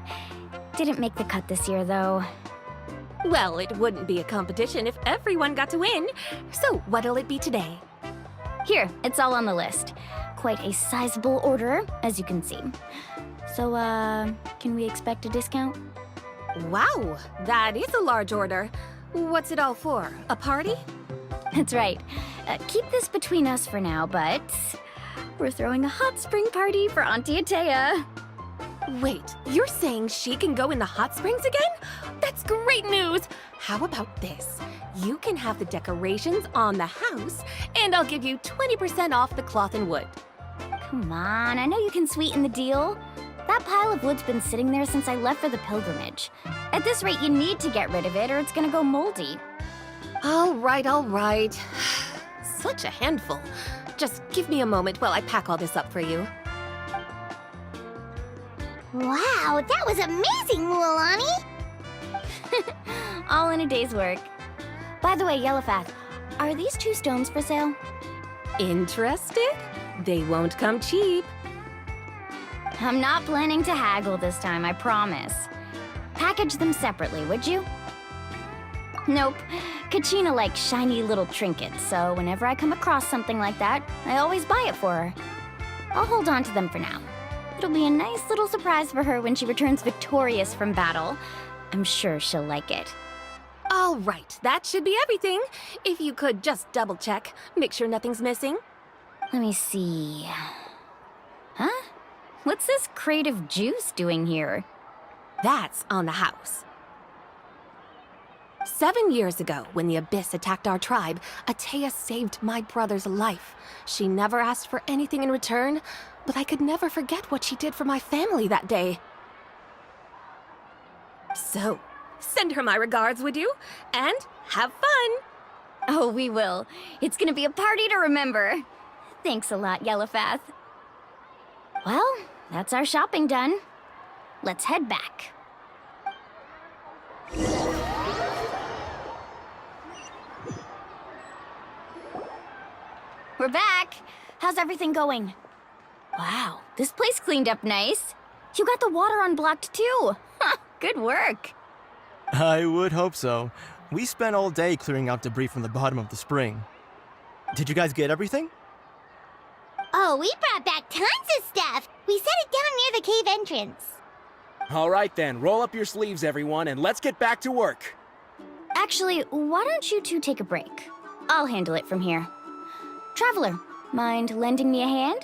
Didn't make the cut this year, though. Well, it wouldn't be a competition if everyone got to win. So what'll it be today? Here, it's all on the list. Quite a sizable order, as you can see. So, can we expect a discount? Wow, that is a large order. What's it all for? A party? That's right. Keep this between us for now, but we're throwing a hot spring party for Auntie Atea. Wait, you're saying she can go in the hot springs again? That's great news! How about this? You can have the decorations on the house, and I'll give you 20% off the cloth and wood. Come on, I know you can sweeten the deal. That pile of wood's been sitting there since I left for the pilgrimage. At this rate, you need to get rid of it or it's gonna go moldy. All right. Such a handful. Just give me a moment while I pack all this up for you. Wow, that was amazing, Moalani! All in a day's work. By the way, Yellowpath, are these 2 stones for sale? Interested? They won't come cheap. I'm not planning to haggle this time, I promise. Package them separately, would you? Nope. Kachina likes shiny little trinkets, so whenever I come across something like that, I always buy it for her. I'll hold on to them for now. It'll be a nice little surprise for her when she returns victorious from battle. I'm sure she'll like it. All right, that should be everything. If you could just double check, make sure nothing's missing. Let me see. Huh? What's this crate of juice doing here? That's on the house. 7 years ago, when the Abyss attacked our tribe, Atea saved my brother's life. She never asked for anything in return, but I could never forget what she did for my family that day. So, send her my regards, would you? And have fun! Oh, we will. It's gonna be a party to remember. Thanks a lot, Yellowpath. Well, that's our shopping done. Let's head back. We're back. How's everything going? Wow, this place cleaned up nice. You got the water unblocked too. Good work. I would hope so. We spent all day clearing out debris from the bottom of the spring. Did you guys get everything? Oh, we brought back tons of stuff! We set it down near the cave entrance. All right then, roll up your sleeves, everyone, and let's get back to work. Actually, why don't you two take a break? I'll handle it from here. Traveler, mind lending me a hand?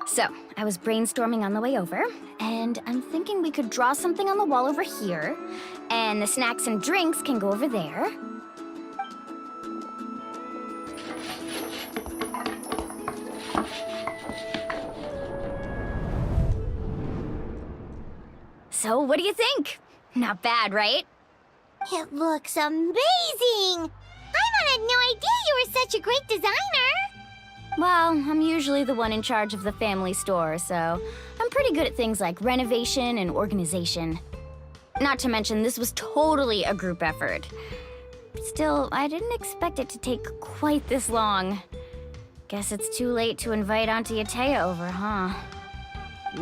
So, I was brainstorming on the way over, and I'm thinking we could draw something on the wall over here, and the snacks and drinks can go over there. So, what do you think? Not bad, right? It looks amazing! Paimon had no idea you were such a great designer! Well, I'm usually the one in charge of the family store, so I'm pretty good at things like renovation and organization. Not to mention, this was totally a group effort. Still, I didn't expect it to take quite this long. Guess it's too late to invite Auntie Atea over, huh?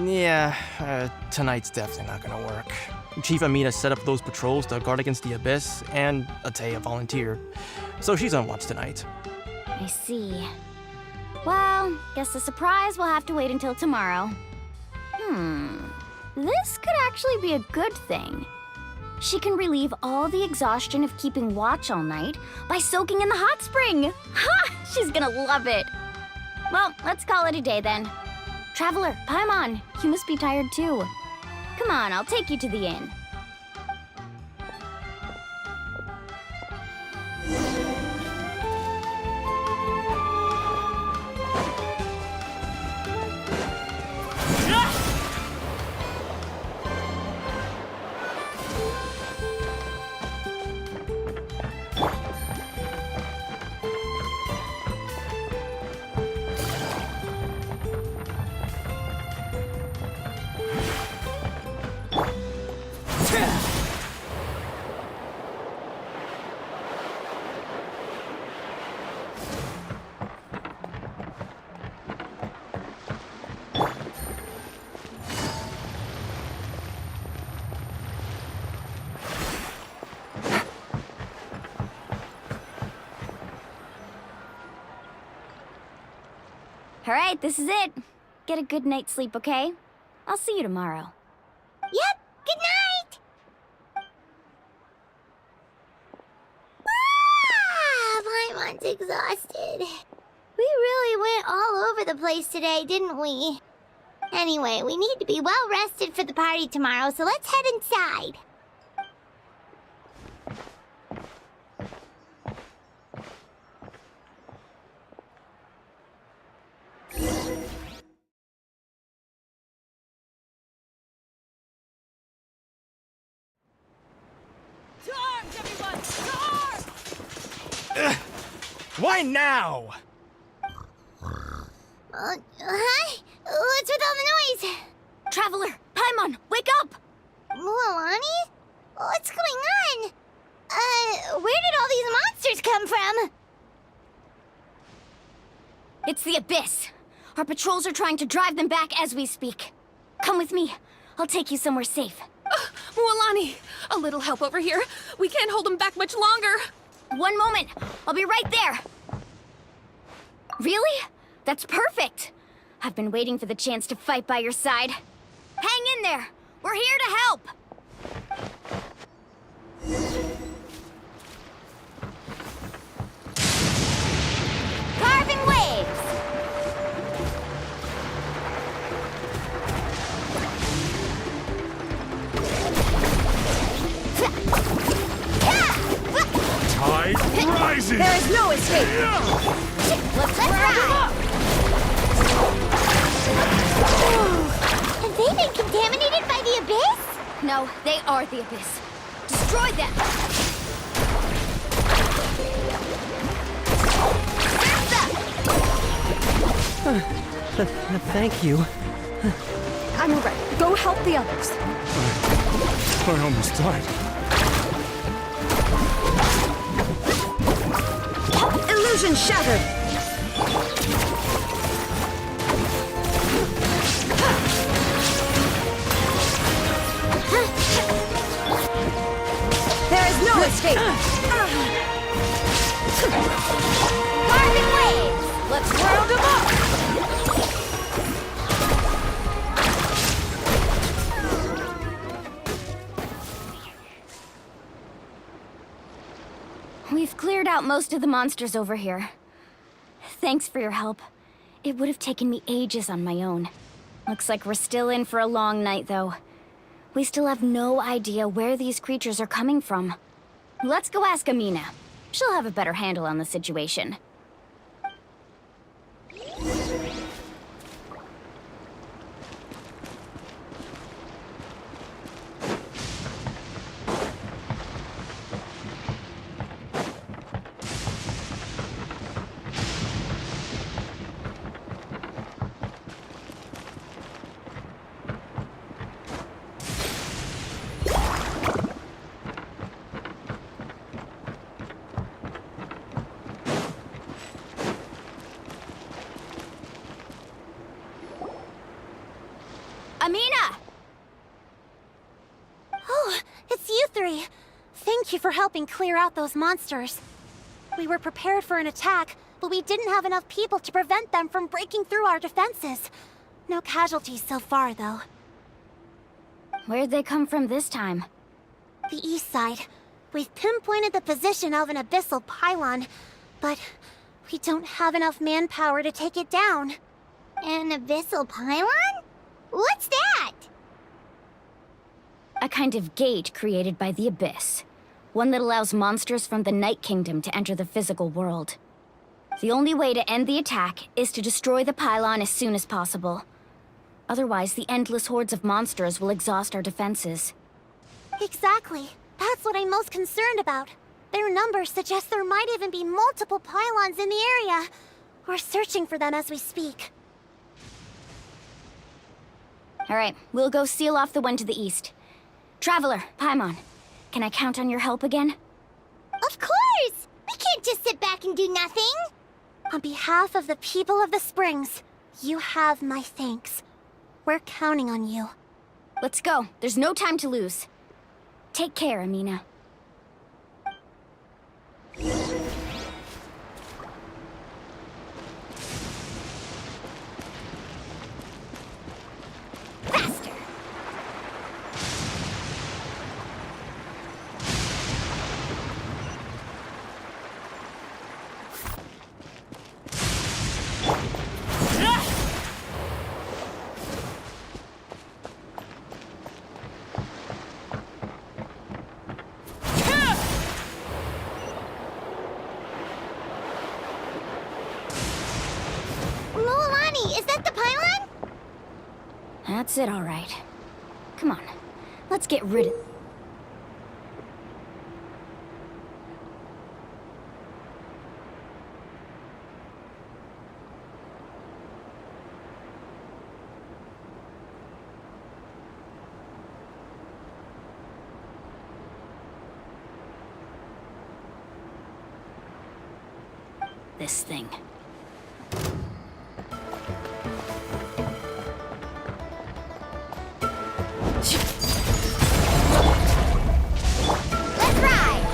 Yeah, tonight's definitely not gonna work. Chief Amina set up those patrols to guard against the Abyss, and Atea volunteered. So she's on watch tonight. I see. Well, guess the surprise will have to wait until tomorrow. This could actually be a good thing. She can relieve all the exhaustion of keeping watch all night by soaking in the hot spring. Ha! She's gonna love it. Well, let's call it a day then. Traveler, Paimon, you must be tired too. Come on, I'll take you to the inn. Alright, this is it. Get a good night's sleep, okay? I'll see you tomorrow. Yep, good night! Paimon's exhausted. We really went all over the place today, didn't we? Anyway, we need to be well rested for the party tomorrow, so let's head inside. Why now? Hi? What's with all the noise? Traveler! Paimon, wake up! Mualani? What's going on? Where did all these monsters come from? It's the Abyss. Our patrols are trying to drive them back as we speak. Come with me. I'll take you somewhere safe. Mualani, a little help over here. We can't hold them back much longer. One moment. I'll be right there. Really? That's perfect. I've been waiting for the chance to fight by your side. Hang in there. We're here to help. Carving waves. Tide rises! There is no escape. Let's ride. Have they been contaminated by the Abyss? No, they are the Abyss. Destroy them! Thank you. I'm alright. Go help the others. I almost died. Illusion shattered! There is no escape! Carving waves! Let's round them up! We've cleared out most of the monsters over here. Thanks for your help. It would have taken me ages on my own. Looks like we're still in for a long night, though. We still have no idea where these creatures are coming from. Let's go ask Amina. She'll have a better handle on the situation. Amina! Oh, it's you three. Thank you for helping clear out those monsters. We were prepared for an attack, but we didn't have enough people to prevent them from breaking through our defenses. No casualties so far, though. Where'd they come from this time? The east side. We've pinpointed the position of an abyssal pylon, but we don't have enough manpower to take it down. An abyssal pylon? What's that? A kind of gate created by the Abyss. One that allows monsters from the Night Kingdom to enter the physical world. The only way to end the attack is to destroy the pylon as soon as possible. Otherwise, the endless hordes of monsters will exhaust our defenses. Exactly. That's what I'm most concerned about. Their numbers suggest there might even be multiple pylons in the area. We're searching for them as we speak. Alright, we'll go seal off the one to the east. Traveler, Paimon, can I count on your help again? Of course! We can't just sit back and do nothing! On behalf of the people of the Springs, you have my thanks. We're counting on you. Let's go. There's no time to lose. Take care, Amina. fits it all right. Come on, let's get rid of... this thing. Let's ride!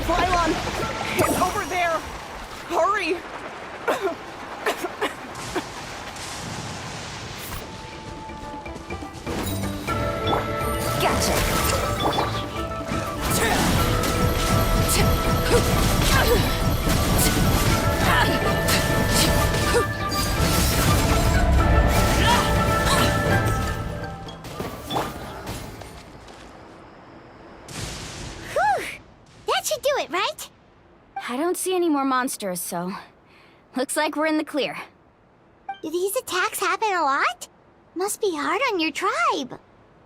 Pylon! It's over there! Hurry! Whew! That should do it, right? I don't see any more monsters, so... looks like we're in the clear. Do these attacks happen a lot? Must be hard on your tribe.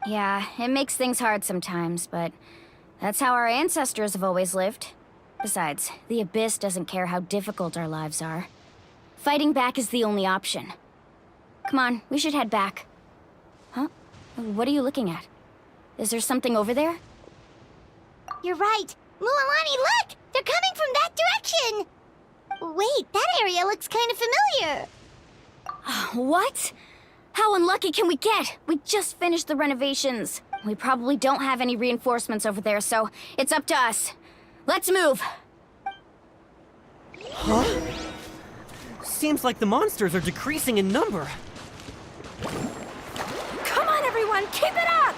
Yeah, it makes things hard sometimes, but... that's how our ancestors have always lived. Besides, the Abyss doesn't care how difficult our lives are. Fighting back is the only option. Come on, we should head back. Huh? What are you looking at? Is there something over there? You're right. Mualani, look! They're coming from that direction! Wait, that area looks kind of familiar. What? How unlucky can we get? We just finished the renovations. We probably don't have any reinforcements over there, so it's up to us. Let's move! Huh? Seems like the monsters are decreasing in number. Come on, everyone, keep it up!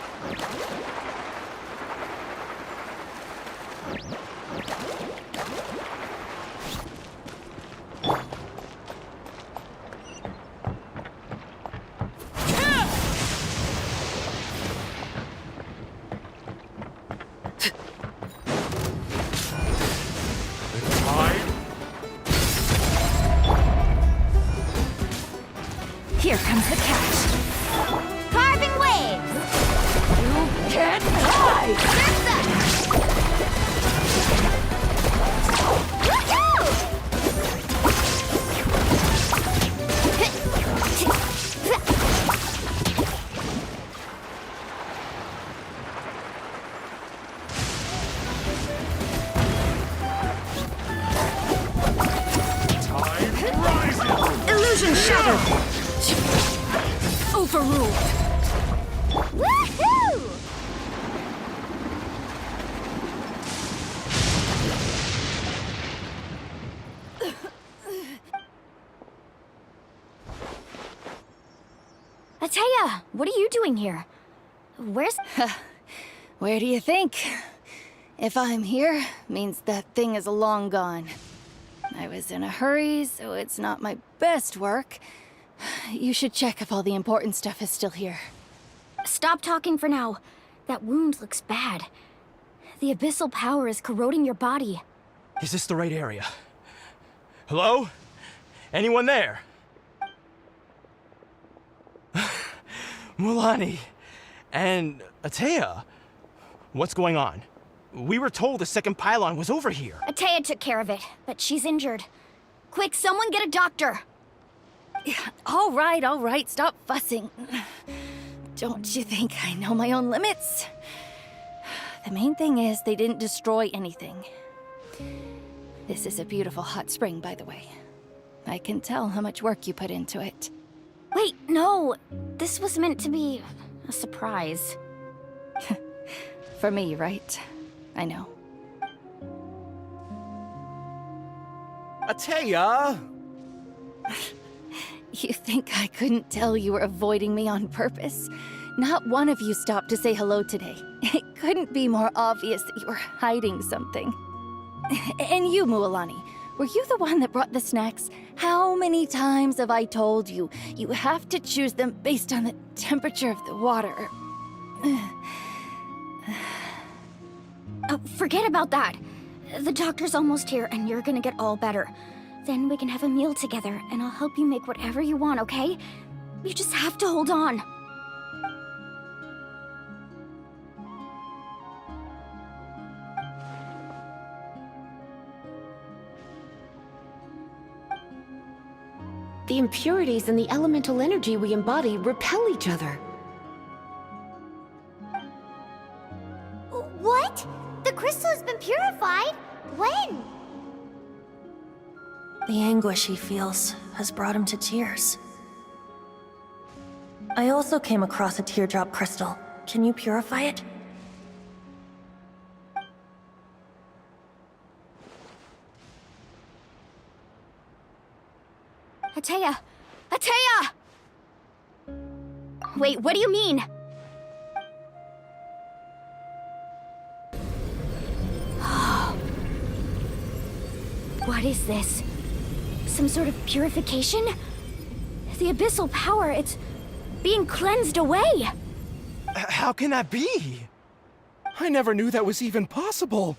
Here comes the catch. Carving waves! You can't hide! Illusion shattered! Overruled! Woohoo! Ataya, what are you doing here? Where's... Where do you think? If I'm here, means that thing is long gone. I was in a hurry, so it's not my best work. You should check if all the important stuff is still here. Stop talking for now. That wound looks bad. The abyssal power is corroding your body. Is this the right area? Hello? Anyone there? Mulani and Ataya. What's going on? We were told the second pylon was over here. Ataya took care of it, but she's injured. Quick, someone get a doctor! All right, stop fussing. Don't you think I know my own limits? The main thing is they didn't destroy anything. This is a beautiful hot spring, by the way. I can tell how much work you put into it. Wait, no! This was meant to be a surprise. For me, right? I know. Ataya! You think I couldn't tell you were avoiding me on purpose? Not one of you stopped to say hello today. It couldn't be more obvious that you were hiding something. And you, Mualani, were you the one that brought the snacks? How many times have I told you, you have to choose them based on the temperature of the water? Forget about that. The doctor's almost here, and you're gonna get all better. Then we can have a meal together, and I'll help you make whatever you want, okay? You just have to hold on. The impurities and the elemental energy we embody repel each other. What? The crystal has been purified? When? The anguish he feels has brought him to tears. I also came across a teardrop crystal. Can you purify it? Atea! Atea! Wait, what do you mean? What is this? Some sort of purification? The abyssal power, it's being cleansed away! How can that be? I never knew that was even possible.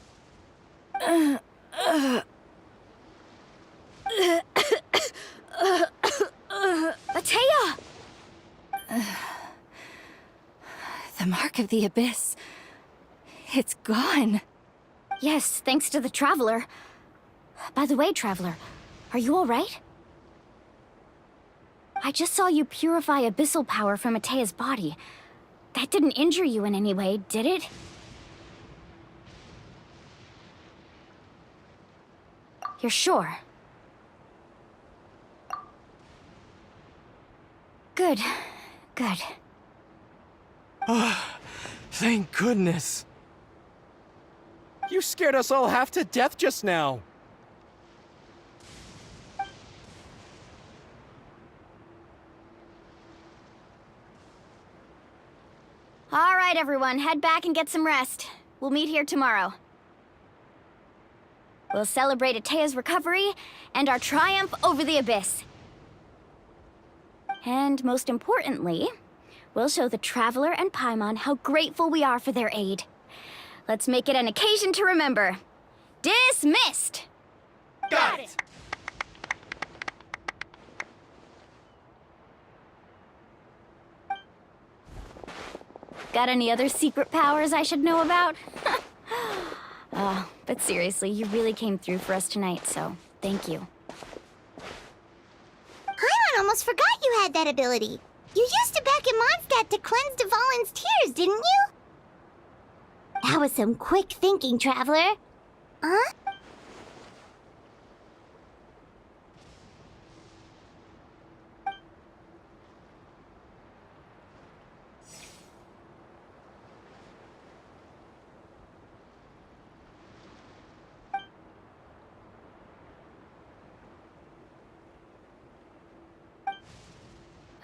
Atea! The mark of the abyss. It's gone. Yes, thanks to the Traveler. By the way, Traveler, are you alright? I just saw you purify abyssal power from Atea's body. That didn't injure you in any way, did it? You're sure? Good. Good. Oh, thank goodness. You scared us all half to death just now. All right, everyone, head back and get some rest. We'll meet here tomorrow. We'll celebrate Atea's recovery and our triumph over the abyss. And most importantly, we'll show the Traveler and Paimon how grateful we are for their aid. Let's make it an occasion to remember. Dismissed! Got it! Got any other secret powers I should know about? But seriously, you really came through for us tonight, so thank you. Paimon almost forgot you had that ability. You used it back in Mondstadt to cleanse Dvalin's tears, didn't you? That was some quick thinking, Traveler. Huh?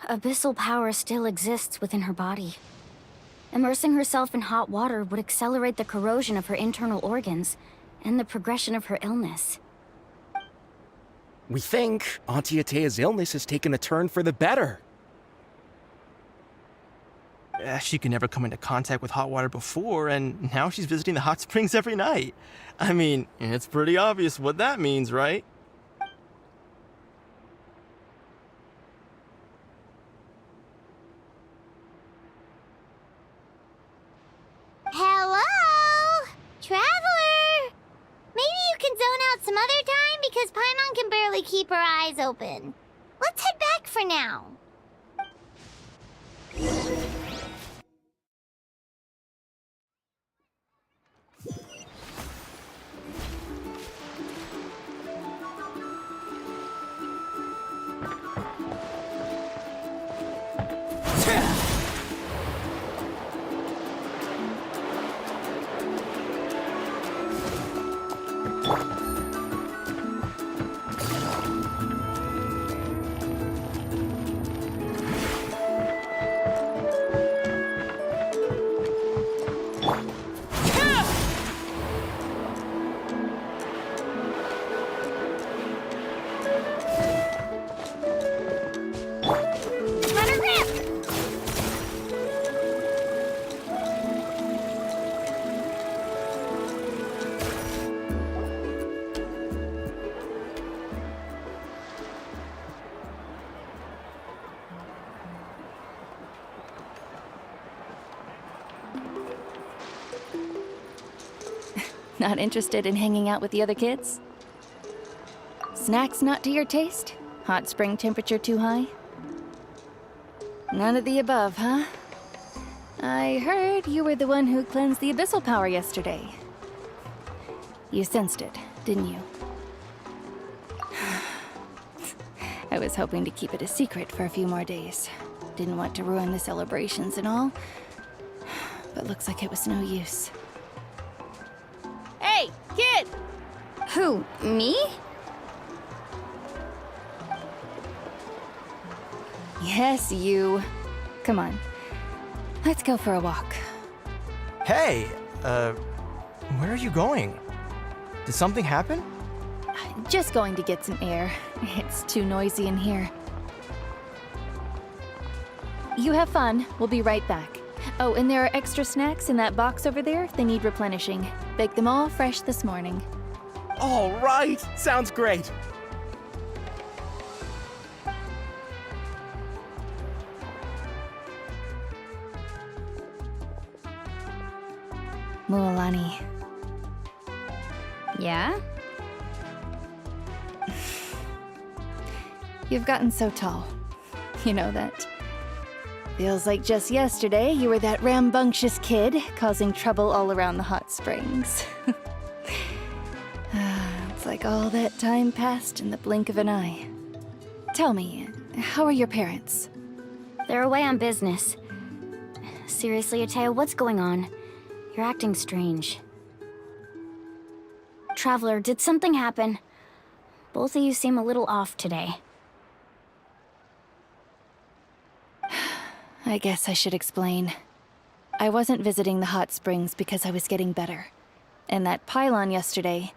Abyssal power still exists within her body. Immersing herself in hot water would accelerate the corrosion of her internal organs and the progression of her illness. We think Auntie Atea's illness has taken a turn for the better. She could never come into contact with hot water before, and now she's visiting the hot springs every night. I mean, it's pretty obvious what that means, right? Hello? Traveler? Maybe you can zone out some other time because Paimon can barely keep her eyes open. Let's head back for now. Not interested in hanging out with the other kids? Snacks not to your taste? Hot spring temperature too high? None of the above, huh? I heard you were the one who cleansed the abyssal power yesterday. You sensed it, didn't you? I was hoping to keep it a secret for a few more days. Didn't want to ruin the celebrations and all. But looks like it was no use. Hey, kid! Who, me? Yes, you. Come on. Let's go for a walk. Hey, where are you going? Did something happen? Just going to get some air. It's too noisy in here. You have fun. We'll be right back. Oh, and there are extra snacks in that box over there if they need replenishing. Baked them all fresh this morning. All right! Sounds great! Mualani. Yeah? You've gotten so tall. You know that. Feels like just yesterday you were that rambunctious kid causing trouble all around the hot springs. It's like all that time passed in the blink of an eye. Tell me, how are your parents? They're away on business. Seriously, Ateo, what's going on? You're acting strange. Traveler, did something happen? Both of you seem a little off today. I guess I should explain. I wasn't visiting the hot springs because I was getting better. And that pylon yesterday,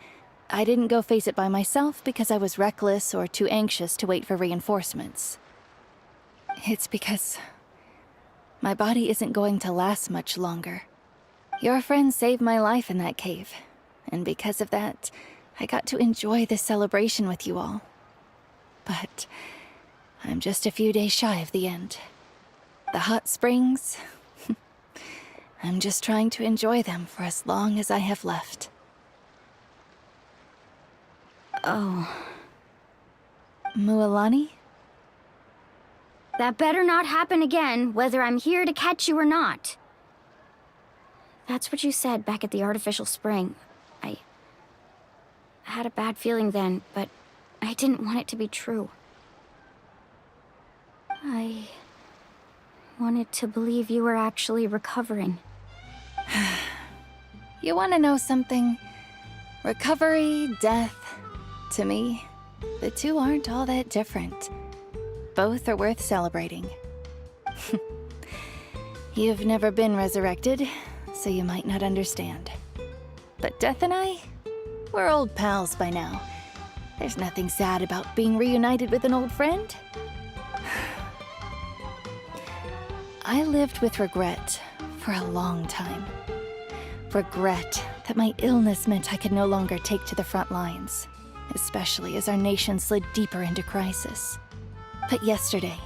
I didn't go face it by myself because I was reckless or too anxious to wait for reinforcements. It's because my body isn't going to last much longer. Your friend saved my life in that cave, and because of that, I got to enjoy this celebration with you all. But I'm just a few days shy of the end. The hot springs, I'm just trying to enjoy them for as long as I have left. Oh. Mualani? That better not happen again, whether I'm here to catch you or not. That's what you said back at the artificial spring. I had a bad feeling then, but I didn't want it to be true. I wanted to believe you were actually recovering. You want to know something? Recovery, death, to me, the two aren't all that different. Both are worth celebrating. You've never been resurrected, so you might not understand. But Death and I, we're old pals by now. There's nothing sad about being reunited with an old friend. I lived with regret for a long time. Regret that my illness meant I could no longer take to the front lines, especially as our nation slid deeper into crisis. But yesterday,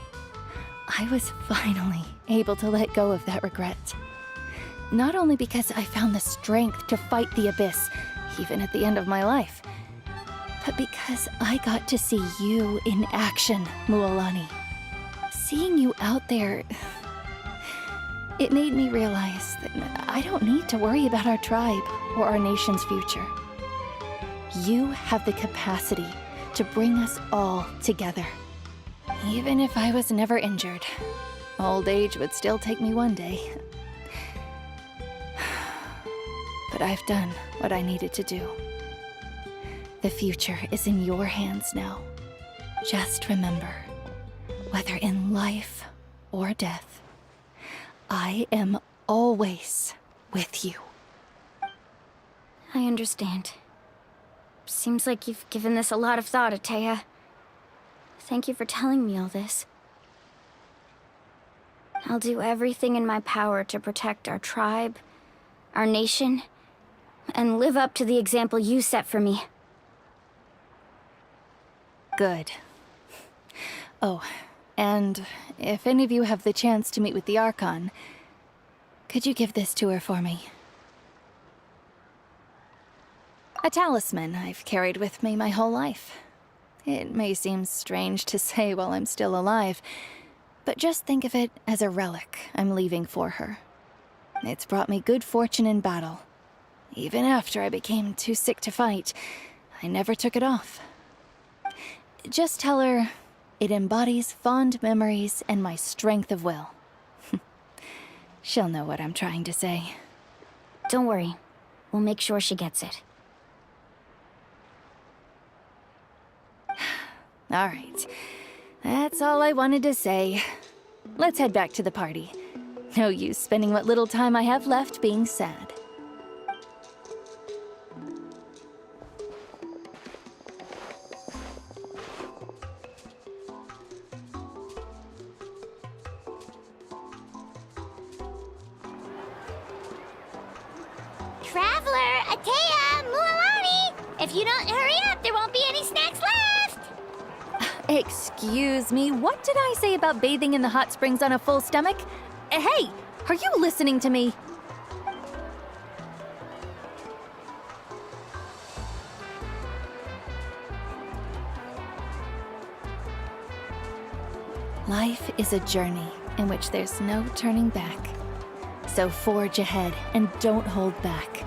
I was finally able to let go of that regret. Not only because I found the strength to fight the abyss, even at the end of my life, but because I got to see you in action, Mualani. Seeing you out there, it made me realize that I don't need to worry about our tribe or our nation's future. You have the capacity to bring us all together. Even if I was never injured, old age would still take me one day. But I've done what I needed to do. The future is in your hands now. Just remember, whether in life or death, I am always with you. I understand. Seems like you've given this a lot of thought, Atea. Thank you for telling me all this. I'll do everything in my power to protect our tribe, our nation, and live up to the example you set for me. Good. Oh, and if any of you have the chance to meet with the Archon, could you give this to her for me? A talisman I've carried with me my whole life. It may seem strange to say while I'm still alive, but just think of it as a relic I'm leaving for her. It's brought me good fortune in battle. Even after I became too sick to fight, I never took it off. Just tell her it embodies fond memories and my strength of will. She'll know what I'm trying to say. Don't worry. We'll make sure she gets it. All right. That's all I wanted to say. Let's head back to the party. No use spending what little time I have left being sad. Traveler, Atea, Mualani! If you don't hurry up, there won't be any snacks left! Excuse me, what did I say about bathing in the hot springs on a full stomach? Hey, are you listening to me? Life is a journey in which there's no turning back. So forge ahead and don't hold back.